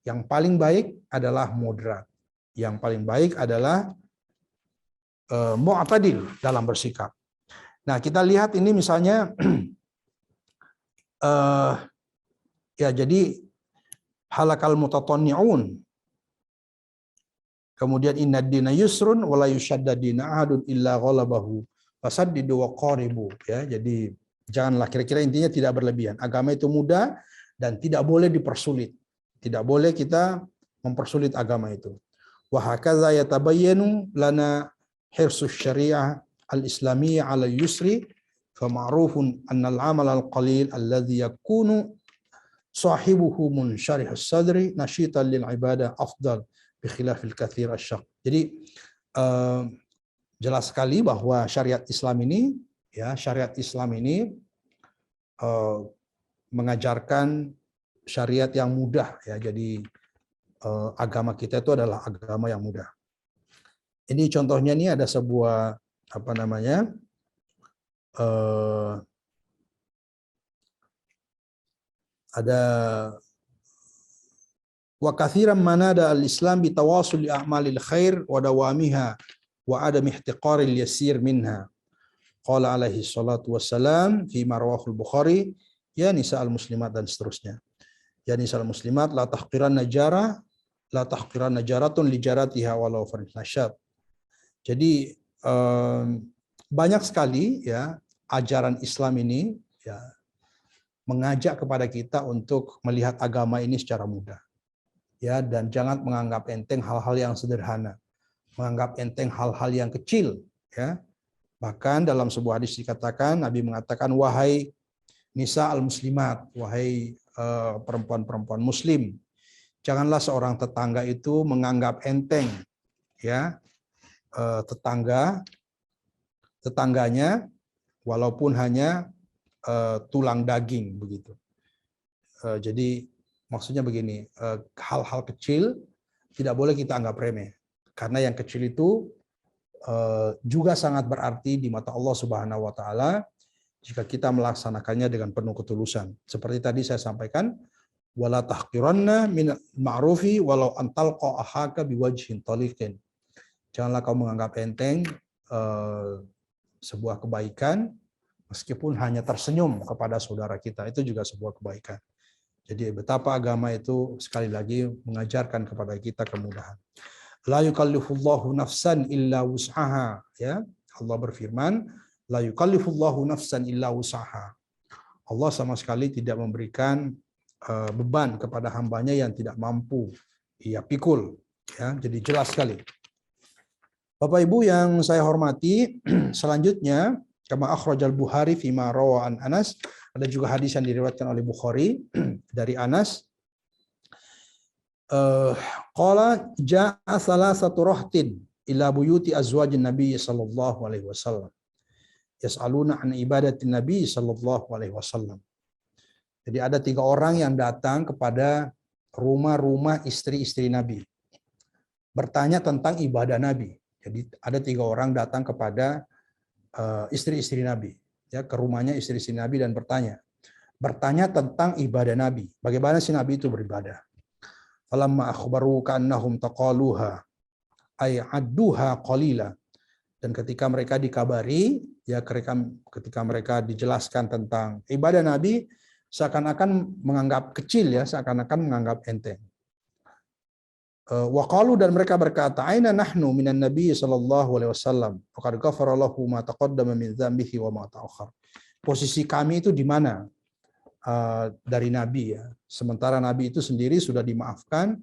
Yang paling baik adalah moderat. Yang paling baik adalah mu'tadil dalam bersikap. Nah, kita lihat ini misalnya, ya jadi halakal mutatanni'un. Kemudian inna dina yusrun wa la yushadda dina ahadun illa ghalabahu fasaddidu wa qaribu, ya. Jadi janganlah, kira-kira intinya tidak berlebihan. Agama itu mudah dan tidak boleh dipersulit. Tidak boleh kita mempersulit agama itu. Wa hakadza yatabayyanu lana hirsus syariah al-islamiyyah 'ala al-yusri fa ma'rufun anna al-'amal al-qalil alladhi yakunu sahibuhu munsyarih as-sadri nashitan lil ibadah afdal bi khilafil katsir asy-syaq. Jadi jelas sekali bahwa syariat Islam ini, ya, syariat Islam ini mengajarkan syariat yang mudah, ya. Jadi agama kita itu adalah agama yang mudah. Ini contohnya nih ada sebuah apa namanya? Ada wa katsiran manada al-islam bi tawasul a'malil khair wa dawamiha wa adam ihtiqaril yasir minha. Qala alaihi salatu wassalam fi marwahul Bukhari, ya nisa'al muslimat, dan seterusnya. Ya nisa'al muslimat la tahqiran najara la tahqiran najaratun li jaratiha walau faril nasyab. Jadi banyak sekali, ya, ajaran Islam ini, ya, mengajak kepada kita untuk melihat agama ini secara mudah. Ya, dan jangan menganggap enteng hal-hal yang sederhana, menganggap enteng hal-hal yang kecil, ya. Bahkan dalam sebuah hadis dikatakan, Nabi mengatakan, wahai nisa al-muslimat, wahai perempuan-perempuan muslim, janganlah seorang tetangga itu menganggap enteng, ya, tetangganya walaupun hanya tulang daging, begitu. Jadi maksudnya begini, hal-hal kecil tidak boleh kita anggap remeh, karena yang kecil itu juga sangat berarti di mata Allah Subhanahu wa taala jika kita melaksanakannya dengan penuh ketulusan. Seperti tadi saya sampaikan, wala tahqiranna min ma'rufi walau antalqa ahaka biwajhin taliqin. Janganlah kau menganggap enteng sebuah kebaikan meskipun hanya tersenyum kepada saudara kita, itu juga sebuah kebaikan. Jadi betapa agama itu sekali lagi mengajarkan kepada kita kemudahan. La yukallifullahu nafsan illa wus'aha, ya. Allah berfirman, la yukallifullahu nafsan illa wus'aha. Allah sama sekali tidak memberikan beban kepada hambanya yang tidak mampu ia pikul, ya. Jadi jelas sekali. Bapak Ibu yang saya hormati, selanjutnya kama akhrajal Bukhari fi ma rawa an Anas, ada juga hadis yang diriwayatkan oleh Bukhari dari Anas. Qala ja'a salasatu rahtin ila buyuti azwajin Nabi sallallahu alaihi wasallam yas'aluna an ibadatin Nabi sallallahu alaihi wasallam. Jadi ada 3 orang yang datang kepada rumah-rumah istri-istri Nabi, bertanya tentang ibadah Nabi. Jadi ada 3 orang datang kepada istri-istri Nabi, ya, ke rumahnya istri-istri Nabi dan bertanya tentang ibadah Nabi. Bagaimana sih Nabi itu beribadah? Falamma akhbaru ka'annahum taqaluha ay adduha qalila. Dan ketika mereka dikabari, ya ketika mereka dijelaskan tentang ibadah Nabi, seakan-akan menganggap kecil, ya, seakan-akan menganggap enteng. Waqalu, dan mereka berkata, aina nahnu minan nabi sallallahu alaihi wasallam faqad ghafara lahu ma taqaddama min dzambihi wa ma ta'akhkhar. Posisi kami itu di mana dari nabi, ya, sementara nabi itu sendiri sudah dimaafkan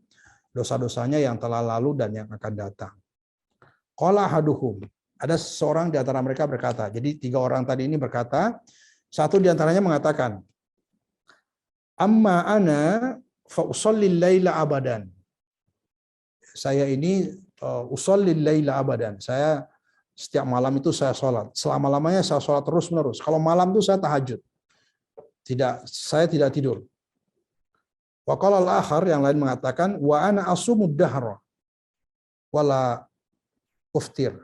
dosa-dosanya yang telah lalu dan yang akan datang. Qala ahaduhum, ada seorang di antara mereka berkata, jadi 3 orang tadi ini berkata, satu di antaranya mengatakan, amma ana fa usallil laila abadan. Saya ini usallil laila abadan. Saya setiap malam itu saya sholat. Selama-lamanya saya sholat terus-menerus. Kalau malam itu saya tahajud. Saya tidak tidur. Wa qala al-akhar, yang lain mengatakan, wa ana asumud dahra wala uftir.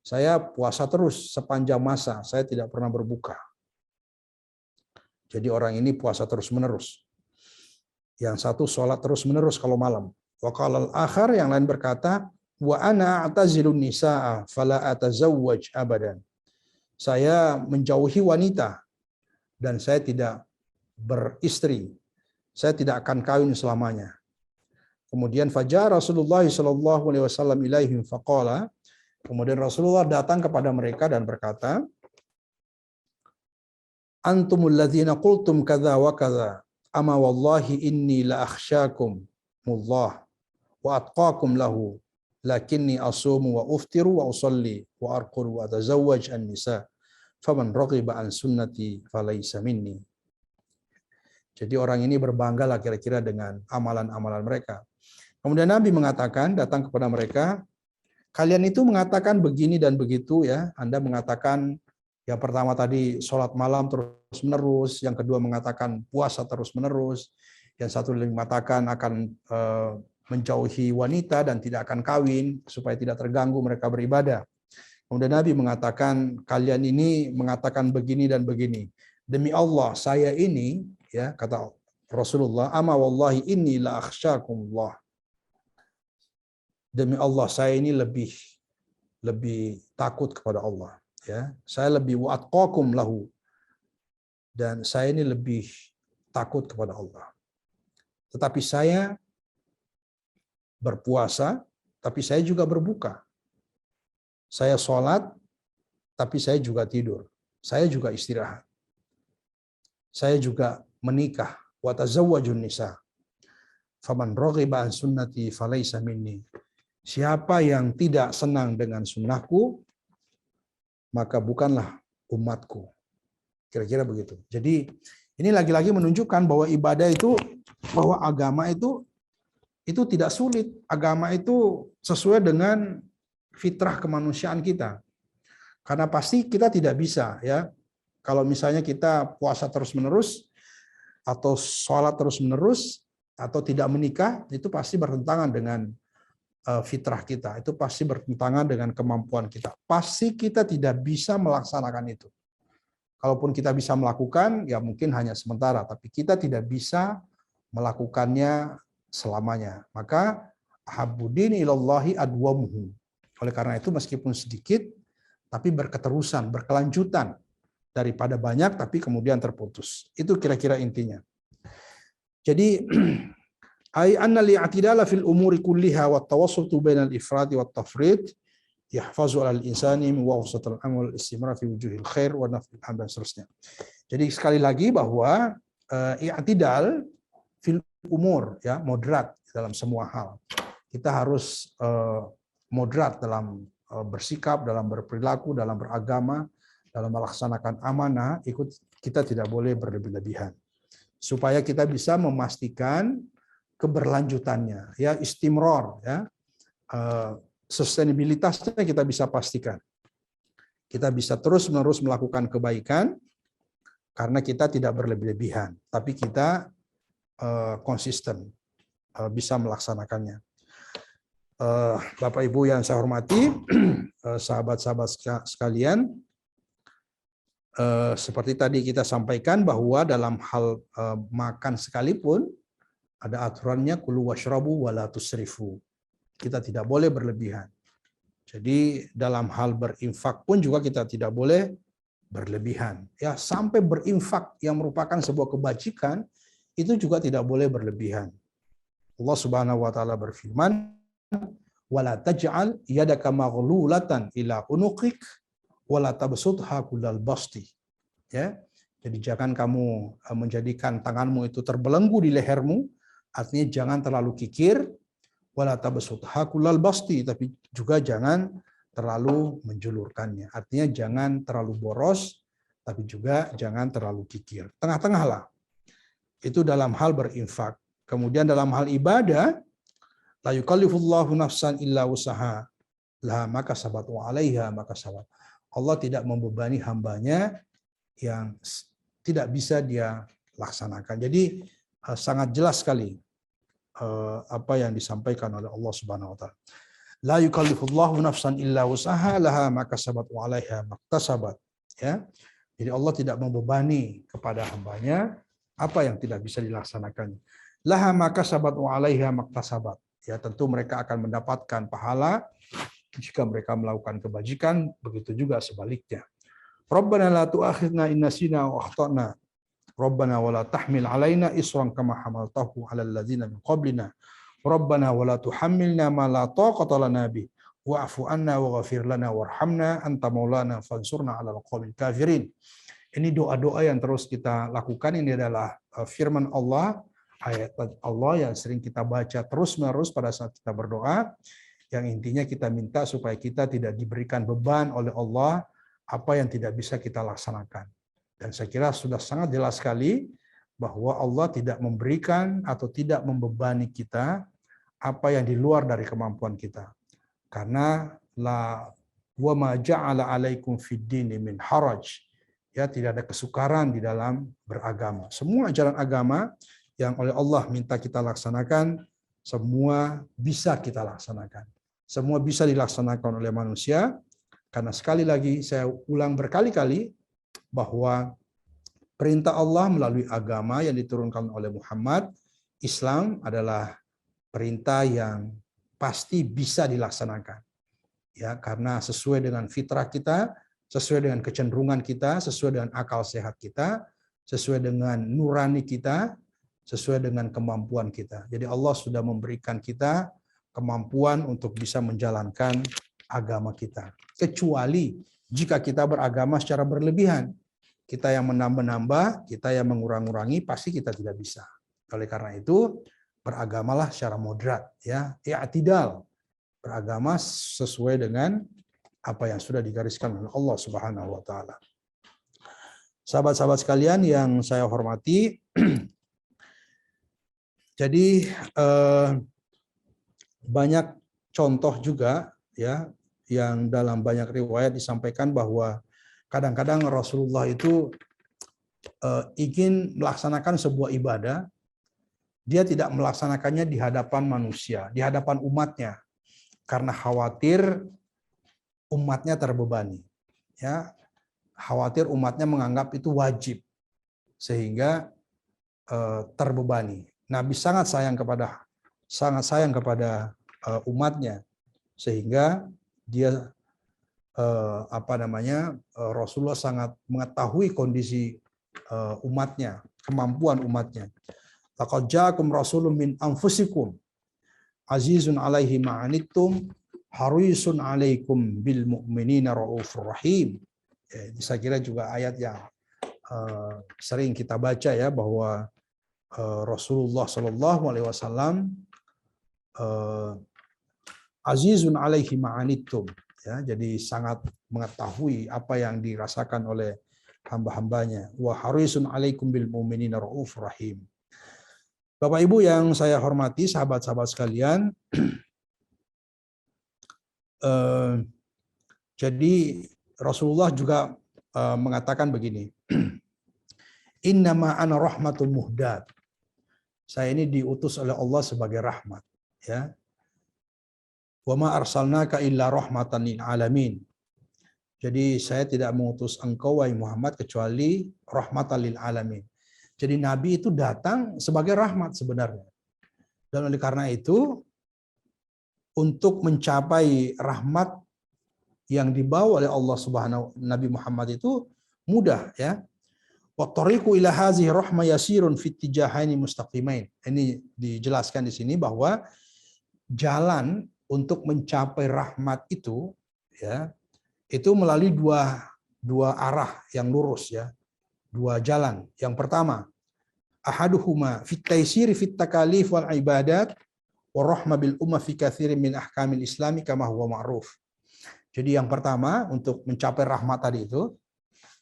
Saya puasa terus sepanjang masa, saya tidak pernah berbuka. Jadi orang ini puasa terus-menerus. Yang satu sholat terus-menerus kalau malam. Wa qala al-akhar, yang lain berkata, wa ana a'tazilun nisaa fala atazawwaj abadan. Saya menjauhi wanita dan saya tidak beristri. Saya tidak akan kawin selamanya. Kemudian fajar Rasulullah sallallahu alaihi wasallam ilaihim faqala, kemudian Rasulullah datang kepada mereka dan berkata, antumul ladzina qultum kadza wa kadza, ama wallahi inni la akhsyakum mullah wa atqakum lahu, lakinni asumu wa uftiru wa usalli wa arquru wa atazawwaj an-nisa, faman raghiba an sunnati falaysa minni. Jadi orang ini berbanggalah kira-kira dengan amalan-amalan mereka. Kemudian Nabi mengatakan, datang kepada mereka, kalian itu mengatakan begini dan begitu, ya. Anda mengatakan yang pertama tadi sholat malam terus-menerus, yang kedua mengatakan puasa terus-menerus, yang satu lagi mengatakan akan menjauhi wanita dan tidak akan kawin supaya tidak terganggu mereka beribadah. Kemudian Nabi mengatakan, kalian ini mengatakan begini dan begini. Demi Allah, saya ini, ya, kata Rasulullah, ama wallahi inni la akhsyakumullah. Demi Allah, saya ini lebih takut kepada Allah, ya. Saya lebih wa'atqakum lahu, dan saya ini lebih takut kepada Allah. Tetapi saya berpuasa, tapi saya juga berbuka. Saya sholat, tapi saya juga tidur. Saya juga istirahat. Saya juga menikah. Wa tazawwajun nisa. Faman raghiba an sunnati falaysa minni. Siapa yang tidak senang dengan sunnahku, maka bukanlah umatku. Kira-kira begitu. Jadi ini lagi-lagi menunjukkan bahwa ibadah itu, bahwa agama itu tidak sulit. Agama itu sesuai dengan fitrah kemanusiaan kita. Karena pasti kita tidak bisa, ya. Kalau misalnya kita puasa terus-menerus atau sholat terus-menerus atau tidak menikah, itu pasti bertentangan dengan fitrah kita. Itu pasti bertentangan dengan kemampuan kita. Pasti kita tidak bisa melaksanakan itu. Kalaupun kita bisa melakukan, ya mungkin hanya sementara, tapi kita tidak bisa melakukannya selamanya. Maka habbudin ilallahi adwamuhu. Oleh karena itu meskipun sedikit tapi berketerusan, berkelanjutan, daripada banyak tapi kemudian terputus. Itu kira-kira intinya. Jadi ai anna li'tidala fil umuri kulliha wa tawassutu bainal ifrad wa tafrid yahfazu 'alal insani min wawsatil amal istimrar fi wujuhil khair wa naf'il hamd, seterusnya. Jadi sekali lagi bahwa i'tidal fil umur, ya, moderat dalam semua hal. Kita harus moderat dalam bersikap, dalam berperilaku, dalam beragama, dalam melaksanakan amanah. Kita tidak boleh berlebih-lebihan, supaya kita bisa memastikan keberlanjutannya, ya, istimror, ya, sustainabilitasnya kita bisa pastikan. Kita bisa terus-menerus melakukan kebaikan karena kita tidak berlebih-lebihan, tapi kita konsisten bisa melaksanakannya. Bapak Ibu yang saya hormati, sahabat-sahabat sekalian, seperti tadi kita sampaikan bahwa dalam hal makan sekalipun ada aturannya, kulu washrabu wala tusrifu. Kita tidak boleh berlebihan. Jadi dalam hal berinfak pun juga kita tidak boleh berlebihan. Ya, sampai berinfak yang merupakan sebuah kebajikan itu juga tidak boleh berlebihan. Allah Subhanahu wa taala berfirman, "Wala taj'al yadaka maghlulatan ila unuqik wala tabsutha kullal basti." Ya. Jadi jangan kamu menjadikan tanganmu itu terbelenggu di lehermu, artinya jangan terlalu kikir, wala tabsutha kullal basti, tapi juga jangan terlalu menjulurkannya. Artinya jangan terlalu boros, tapi juga jangan terlalu kikir. Tengah-tengah lah. Itu dalam hal berinfak. Kemudian dalam hal ibadah, la yukallifullahu nafsan illa usaha laha maka sabat wa 'alaiha maka sabat. Allah tidak membebani hambanya yang tidak bisa dia laksanakan. Jadi sangat jelas sekali apa yang disampaikan oleh Allah Subhanahu wa taala. La yukallifullahu nafsan illa usaha laha maka sabat wa 'alaiha maktasabat. Ya. Jadi Allah tidak membebani kepada hambanya apa yang tidak bisa dilaksanakan. Laha maka sabat wa 'alaiha maktasabat. Ya, tentu mereka akan mendapatkan pahala jika mereka melakukan kebajikan, begitu juga sebaliknya. Rabbana la tu'akhidna in nasina wa akhtana. Rabbana wa la tahmil 'alaina isran kama hamaltahu 'alal ladzina min qablina. Rabbana wa la tuhammilna ma la taqata lana bih. Wa'fu 'anna waghfir lana warhamna anta maulana fansurna 'alal qaumil kafirin. Ini doa-doa yang terus kita lakukan. Ini adalah firman Allah, ayat Allah yang sering kita baca terus-menerus pada saat kita berdoa, yang intinya kita minta supaya kita tidak diberikan beban oleh Allah apa yang tidak bisa kita laksanakan. Dan saya kira sudah sangat jelas sekali bahwa Allah tidak memberikan atau tidak membebani kita apa yang di luar dari kemampuan kita. Karena la wa ma ja'ala 'alaikum fid dini min haraj. Ya, tidak ada kesukaran di dalam beragama. Semua ajaran agama yang oleh Allah minta kita laksanakan, semua bisa kita laksanakan. Semua bisa dilaksanakan oleh manusia, karena sekali lagi saya ulang berkali-kali bahwa perintah Allah melalui agama yang diturunkan oleh Muhammad, Islam adalah perintah yang pasti bisa dilaksanakan. Ya, karena sesuai dengan fitrah kita, sesuai dengan kecenderungan kita, sesuai dengan akal sehat kita, sesuai dengan nurani kita, sesuai dengan kemampuan kita. Jadi Allah sudah memberikan kita kemampuan untuk bisa menjalankan agama kita. Kecuali jika kita beragama secara berlebihan. Kita yang menambah-nambah, kita yang mengurang-urangi, pasti kita tidak bisa. Oleh karena itu, beragamalah secara moderat, ya, i'tidal. Beragama sesuai dengan apa yang sudah digariskan oleh Allah Subhanahu wa taala. Sahabat-sahabat sekalian yang saya hormati, jadi banyak contoh juga, ya, yang dalam banyak riwayat disampaikan bahwa kadang-kadang Rasulullah itu ingin melaksanakan sebuah ibadah, dia tidak melaksanakannya di hadapan manusia, di hadapan umatnya, karena khawatir umatnya terbebani. Ya, khawatir umatnya menganggap itu wajib, sehingga terbebani. Nabi sangat sayang kepada umatnya, sehingga dia Rasulullah sangat mengetahui kondisi umatnya, kemampuan umatnya. Laqad ja'akum rasulun min anfusikum azizun 'alaihi ma 'anittum harisun 'alaikum bil mu'minina raufur rahim. Ya, ini saya kira juga ayat yang sering kita baca, ya, bahwa Rasulullah Shallallahu alaihi wasallam azizun 'alaihi ma 'anittum. Ya, jadi sangat mengetahui apa yang dirasakan oleh hamba-hambanya. Wa harisun 'alaikum bil mu'minina raufur rahim. Bapak Ibu yang saya hormati, sahabat-sahabat sekalian, jadi Rasulullah juga mengatakan begini, innama ana rahmatul muhdad. Saya ini diutus oleh Allah sebagai rahmat, ya. Wa ma arsalnaka illa rahmatan lil alamin. Jadi saya tidak mengutus engkau wahai Muhammad kecuali rahmatan lil alamin. Jadi Nabi itu datang sebagai rahmat sebenarnya. Dan oleh karena itu, untuk mencapai rahmat yang dibawa oleh Allah Subhanahu Nabi Muhammad itu mudah ya. Wa tariqu ila hazihi rahmah yasirun fit tijahaini mustaqimain. Ini dijelaskan di sini bahwa jalan untuk mencapai rahmat itu ya, itu melalui dua arah yang lurus ya. Dua jalan. Yang pertama, ahaduhuma fit taysir fit takalif wal ibadat wa rahma bil ummah fi katsirin min ahkamil islami kama huwa ma'ruf. Jadi yang pertama untuk mencapai rahmat tadi itu,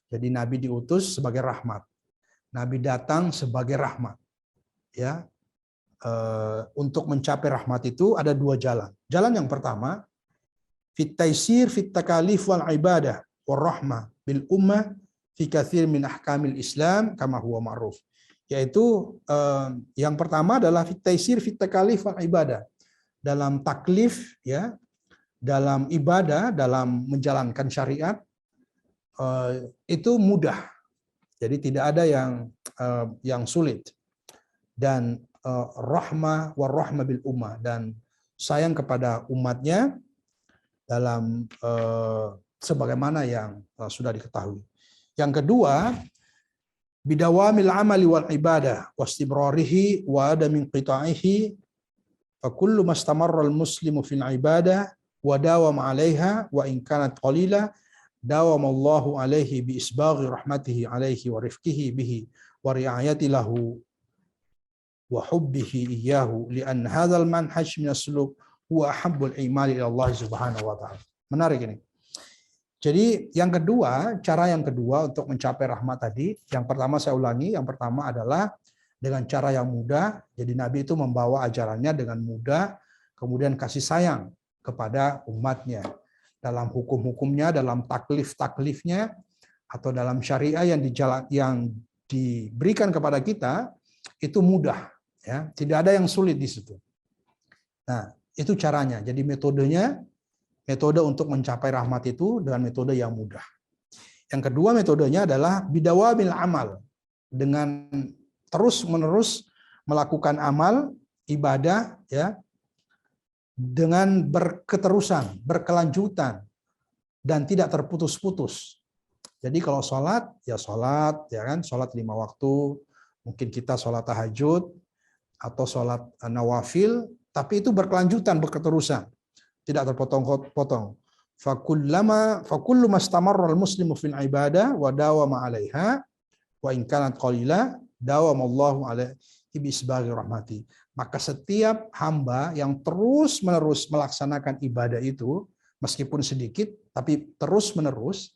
jadi Nabi diutus sebagai rahmat. Nabi datang sebagai rahmat. Ya, untuk mencapai rahmat itu ada dua jalan. Jalan yang pertama, fit taysir fit takalif wal ibadah war rahmah bil ummah fi katsir min ahkamil Islam kama huwa ma'ruf. Yaitu yang pertama adalah fit taysir fit takalif wal ibadah. Dalam taklif ya, dalam ibadah, dalam menjalankan syariat itu mudah. Jadi tidak ada yang sulit. Dan rahmah war rahmah bil ummah, dan sayang kepada umatnya dalam sebagaimana yang sudah diketahui. Yang kedua, bidawamil amali wal ibadah wastibrarihi wa adamin qita'ihi fa kullu mastamarra al muslimu fil ibadah wa dawam 'alaiha wa in kanat qalila dawamallahu alaihi bi isbaghi rahmatihi alaihi wa rifqihi bihi wa ri'ayati lahu wa hubbihi iyyahu li'an hadzal manhaj min as-suluk huwa ahabbul a'mali ila Allah subhanahu wa ta'ala. Menarik ini. Jadi yang kedua, cara yang kedua untuk mencapai rahmat tadi, yang pertama saya ulangi, yang pertama adalah dengan cara yang mudah. Jadi Nabi itu membawa ajarannya dengan mudah, kemudian kasih sayang kepada umatnya. Dalam hukum-hukumnya, dalam taklif-taklifnya, atau dalam syariah yang diberikan kepada kita, itu mudah. Ya, tidak ada yang sulit di situ. Nah, itu caranya. Jadi metode untuk mencapai rahmat itu dengan metode yang mudah. Yang kedua metodenya adalah bidawamil amal, dengan terus-menerus melakukan amal, ibadah ya, dengan berketerusan, berkelanjutan, dan tidak terputus-putus. Jadi kalau sholat, ya kan, sholat 5 waktu, mungkin kita sholat tahajud, atau sholat nawafil, tapi itu berkelanjutan, berketerusan, tidak terpotong-potong. Fakullu mastamarra al-muslimu fil ibadah wa dawama 'alaiha wa in kanat qalila dawamallahu alaihi bi isbaghi rahmati. Maka setiap hamba yang terus-menerus melaksanakan ibadah itu, meskipun sedikit, tapi terus-menerus,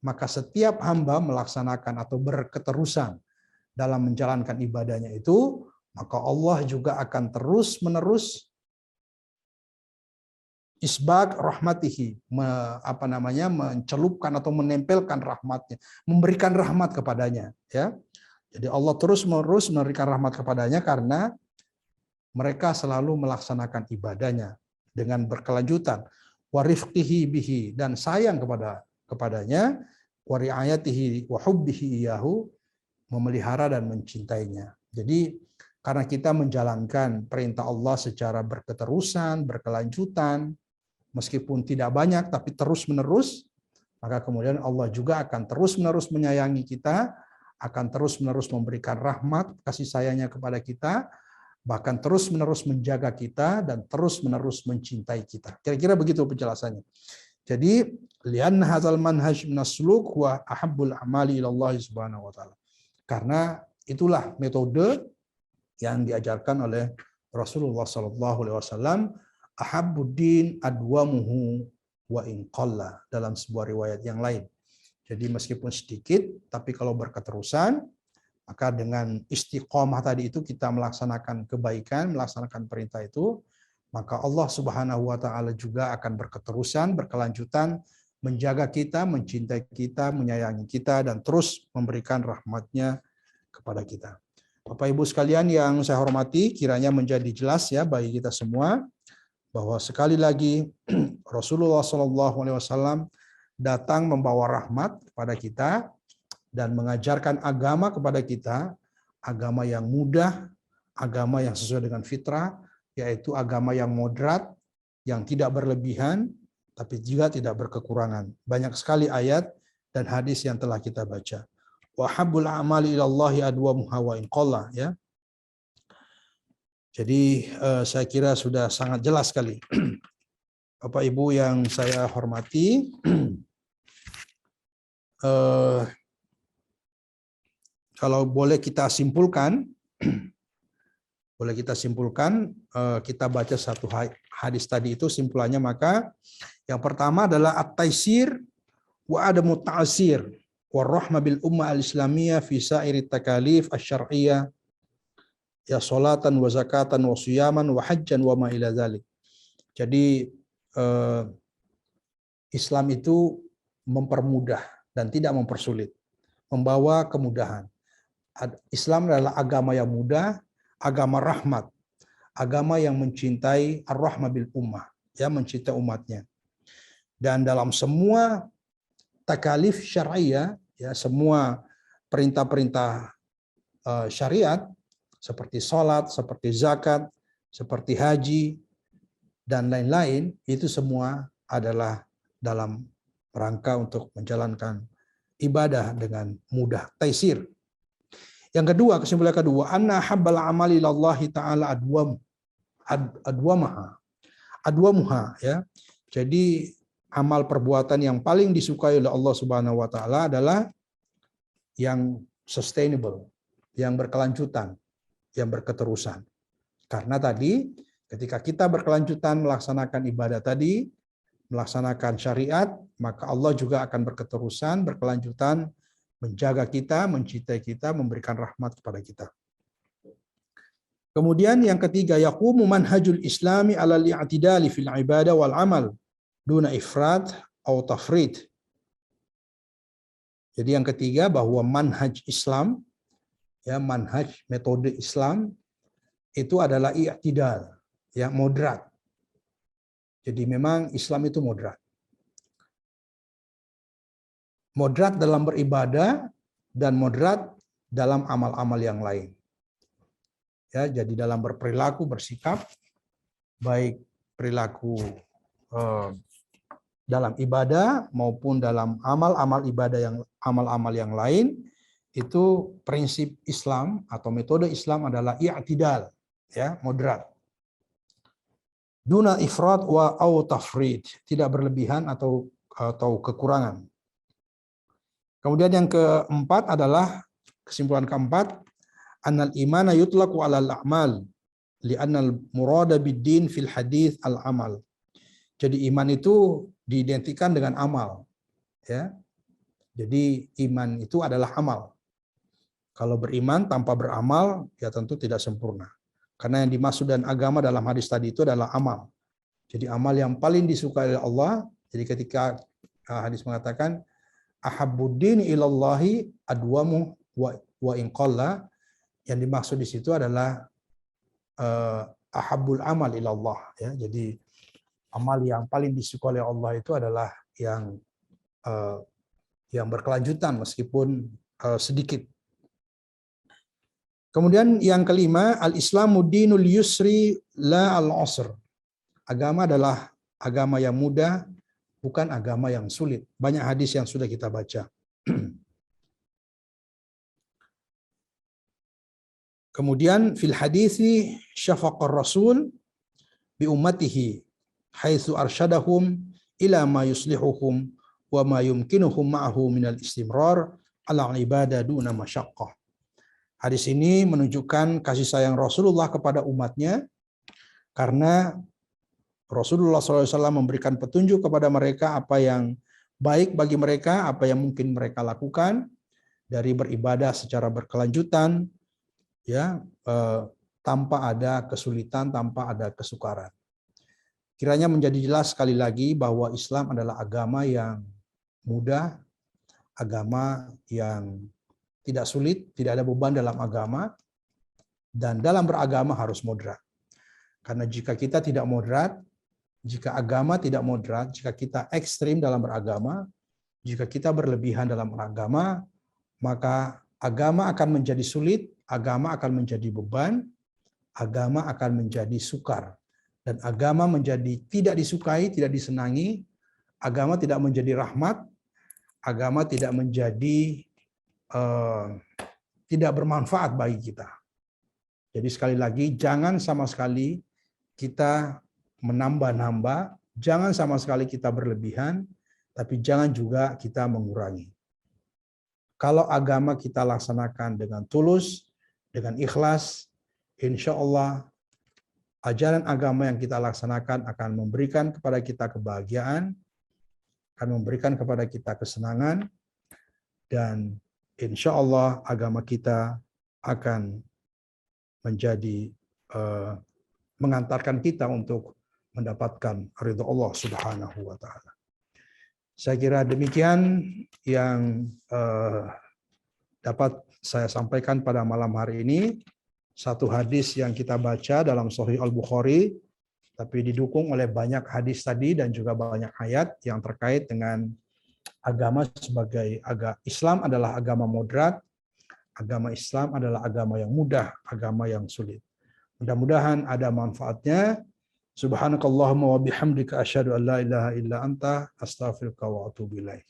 maka setiap hamba melaksanakan atau berketerusan dalam menjalankan ibadahnya itu, maka Allah juga akan terus-menerus isbag rahmatihi, mencelupkan atau menempelkan rahmatnya, memberikan rahmat kepadanya. Ya, jadi Allah terus-menerus memberikan rahmat kepadanya karena mereka selalu melaksanakan ibadahnya dengan berkelanjutan. Wa rifqihi bihi, dan sayang kepadanya. Wa ri'ayatihi wa hubbihi iyahu, memelihara dan mencintainya. Jadi karena kita menjalankan perintah Allah secara berketerusan, berkelanjutan, meskipun tidak banyak tapi terus-menerus, maka kemudian Allah juga akan terus-menerus menyayangi kita, akan terus-menerus memberikan rahmat, kasih sayangnya kepada kita, bahkan terus-menerus menjaga kita dan terus-menerus mencintai kita. Kira-kira begitu penjelasannya. Jadi, li'anna hadzal manhaj minas suluk wa ahabbul amali ila Allah subhanahu wa ta'ala. Karena itulah metode yang diajarkan oleh Rasulullah sallallahu alaihi wasallam, ahabbuddin adwamuhu wa in qalla, dalam sebuah riwayat yang lain. Jadi meskipun sedikit, tapi kalau berketerusan, maka dengan istiqomah tadi itu kita melaksanakan kebaikan, melaksanakan perintah itu, maka Allah Subhanahu wa taala juga akan berketerusan, berkelanjutan menjaga kita, mencintai kita, menyayangi kita, dan terus memberikan rahmat-Nya kepada kita. Bapak Ibu sekalian yang saya hormati, kiranya menjadi jelas ya bagi kita semua bahwa sekali lagi Rasulullah SAW datang membawa rahmat kepada kita dan mengajarkan agama kepada kita, agama yang mudah, agama yang sesuai dengan fitrah, yaitu agama yang moderat, yang tidak berlebihan, tapi juga tidak berkekurangan. Banyak sekali ayat dan hadis yang telah kita baca. Wa habbul a'mali ilallahi adwamuha wa in qalla, ya. Jadi saya kira sudah sangat jelas sekali. Bapak Ibu yang saya hormati, kalau boleh kita simpulkan, kita baca satu hadis tadi itu simpulannya, maka yang pertama adalah at-taisir wa adamu ta'sir wa rahma bil ummah al-islamiyah fi sa'iri takalif asy-syar'iyyah ya salatan wa zakatan wa siyaman wa hajjan wa ma ila dzalik. Jadi Islam itu mempermudah dan tidak mempersulit, membawa kemudahan. Islam adalah agama yang mudah, agama rahmat, agama yang mencintai ar-rahmah bil ummah, ya, mencintai umatnya. Dan dalam semua takalif syariah, ya, semua perintah-perintah syariat seperti salat, seperti zakat, seperti haji dan lain-lain, itu semua adalah dalam rangka untuk menjalankan ibadah dengan mudah, taisir. Yang kedua, kesimpulan kedua, anna habbal amali lillahi ta'ala adwamuha, ya. Jadi amal perbuatan yang paling disukai oleh Allah Subhanahu wa taala adalah yang sustainable, yang berkelanjutan, yang berketerusan. Karena tadi ketika kita berkelanjutan melaksanakan ibadah tadi, melaksanakan syariat, maka Allah juga akan berketerusan, berkelanjutan, menjaga kita, mencintai kita, memberikan rahmat kepada kita. Kemudian yang ketiga, yaqumu manhajul islami ala li'tidali fil ibadah wal amal duna ifrat atau tafrid. Jadi yang ketiga, bahwa manhaj Islam, ya, manhaj metode Islam itu adalah i'tidal, ya, moderat. Jadi memang Islam itu moderat. Moderat dalam beribadah dan moderat dalam amal-amal yang lain. Ya, jadi dalam berperilaku, bersikap, baik perilaku dalam ibadah maupun dalam amal-amal ibadah yang lain, itu prinsip Islam atau metode Islam adalah i'tidal, ya, moderat. Duna ifrat wa au tafrid, tidak berlebihan atau kekurangan. Kemudian yang keempat adalah, kesimpulan keempat, annal imana yutlaqu 'alal a'mal li'annal murada bid-din fil hadits al-amal. Jadi iman itu diidentikan dengan amal, ya. Jadi iman itu adalah amal. Kalau beriman tanpa beramal, ya tentu tidak sempurna. Karena yang dimaksud dan agama dalam hadis tadi itu adalah amal. Jadi amal yang paling disukai oleh Allah. Jadi ketika hadis mengatakan ahabbuddin ilallahi adwamu wa in qalla, yang dimaksud di situ adalah ahabbul amal ilallah, ya. Jadi amal yang paling disukai oleh Allah itu adalah yang berkelanjutan meskipun sedikit. Kemudian yang kelima, al-Islamu dinul yusri la al-usr. Agama adalah agama yang mudah, bukan agama yang sulit. Banyak hadis yang sudah kita baca. Kemudian fil hadisi syafaqar rasul bi ummatihi haitsu arsyadahum ila ma yuslihuhum wa ma yumkinuhum ma'ahu minal istimrar ala ibadah duna masyaqqah. Hadis ini menunjukkan kasih sayang Rasulullah kepada umatnya, karena Rasulullah SAW memberikan petunjuk kepada mereka apa yang baik bagi mereka, apa yang mungkin mereka lakukan dari beribadah secara berkelanjutan, ya, tanpa ada kesulitan, tanpa ada kesukaran. Kiranya menjadi jelas sekali lagi bahwa Islam adalah agama yang mudah, agama yang tidak sulit, tidak ada beban dalam agama, dan dalam beragama harus moderat. Karena jika kita tidak moderat, jika agama tidak moderat, jika kita ekstrim dalam beragama, jika kita berlebihan dalam beragama, maka agama akan menjadi sulit, agama akan menjadi beban, agama akan menjadi sukar, dan agama menjadi tidak disukai, tidak disenangi, agama tidak menjadi rahmat, agama tidak menjadi tidak bermanfaat bagi kita. Jadi sekali lagi, jangan sama sekali kita menambah-nambah, jangan sama sekali kita berlebihan, tapi jangan juga kita mengurangi. Kalau agama kita laksanakan dengan tulus, dengan ikhlas, insya Allah ajaran agama yang kita laksanakan akan memberikan kepada kita kebahagiaan, akan memberikan kepada kita kesenangan, dan insya Allah agama kita akan menjadi mengantarkan kita untuk mendapatkan ridha Allah Subhanahu wa Ta'ala. Saya kira demikian yang dapat saya sampaikan pada malam hari ini. Satu hadis yang kita baca dalam Sahih Al-Bukhari, tapi didukung oleh banyak hadis tadi dan juga banyak ayat yang terkait dengan agama sebagai Islam adalah agama moderat, agama Islam adalah agama yang mudah, agama yang sulit. Mudah-mudahan ada manfaatnya. Subhanakallahumma wa bihamdika asyhadu an la ilaha illa anta astaghfiruka wa atubu ilaik.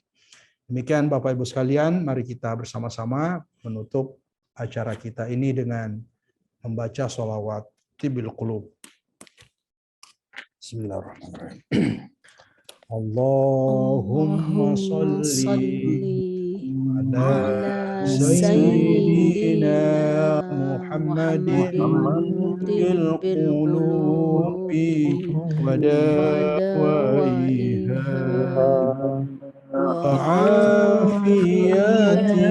Demikian Bapak Ibu sekalian, mari kita bersama-sama menutup acara kita ini dengan membaca sholawat Tibbil Qulub. Bismillahirrahmanirrahim. Allahumma salli ala sayyidina Muhammadin bil qulubi wa dawaiha wa afiyatil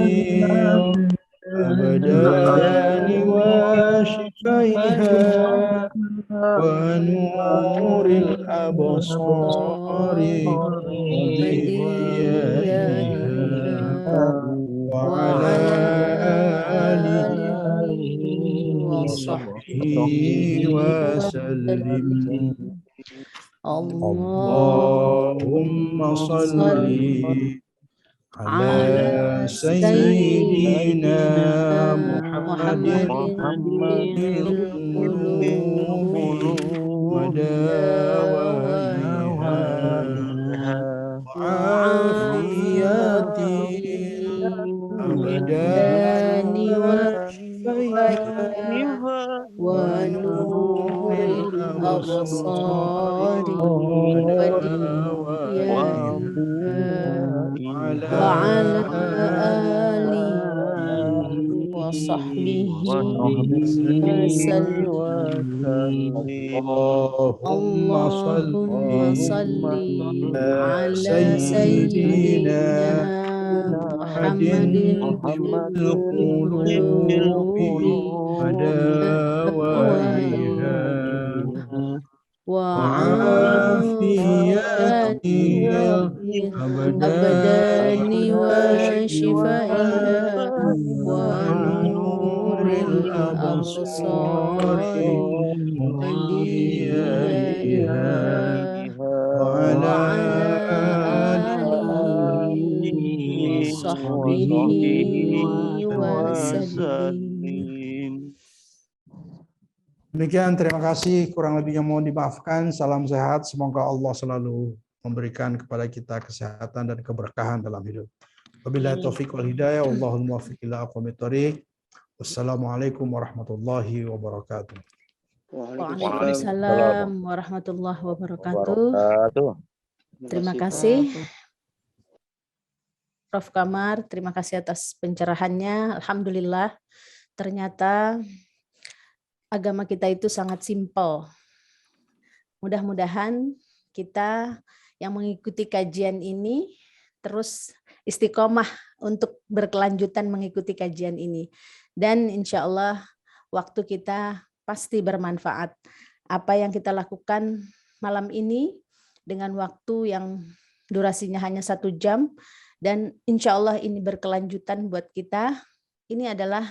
abdani wa shifaiha wa nuril absari wa diyaiha wa ala alihi wa sahbihi wa sallim. Allahumma salli ala sayyidina Muhammadin qulubi wa dawaiha wa afiyatil abdani wa shifaiha wa nuril absari wa ala alihi wa sahbihi wa sallim. Allahumma salli ala sayyidina Muhammadin bil qulubi wa dawaiha wa afiyatil abdani wa shifaiha wa nuril absari wa diyaiha wa ala alihi wa sahbihi wa sallim. Demikian, terima kasih. Kurang lebihnya mohon dimaafkan. Salam sehat. Semoga Allah selalu memberikan kepada kita kesehatan dan keberkahan dalam hidup. Wabillahi taufiq wal hidayah. Wallahul muwaffiq ila aqwamit thoriq. Wassalamualaikum warahmatullahi wabarakatuh. Waalaikumsalam warahmatullahi wabarakatuh. Terima kasih Prof. Kamar. Terima kasih atas pencerahannya. Alhamdulillah. Ternyata agama kita itu sangat simpel. Mudah-mudahan kita yang mengikuti kajian ini terus istiqomah untuk berkelanjutan mengikuti kajian ini. Dan insya Allah waktu kita pasti bermanfaat. Apa yang kita lakukan malam ini dengan waktu yang durasinya hanya 1 jam, dan insya Allah ini berkelanjutan buat kita. Ini adalah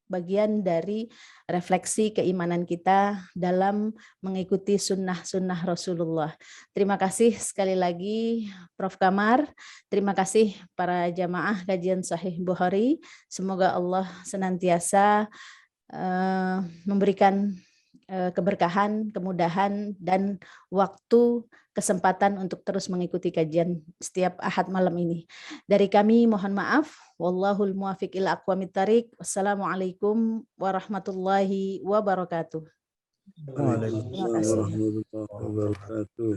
bagian dari refleksi keimanan kita dalam mengikuti sunnah-sunnah Rasulullah. Terima kasih sekali lagi Prof. Kamar. Terima kasih para jamaah kajian Sahih Bukhari. Semoga Allah senantiasa memberikan keberkahan, kemudahan, dan waktu kesempatan untuk terus mengikuti kajian setiap Ahad malam ini. Dari kami mohon maaf. Wallahul muwaffiq ila aqwamit thariq. Wassalamualaikum warahmatullahi wabarakatuh. Waalaikumsalam Terima kasih. warahmatullahi wabarakatuh.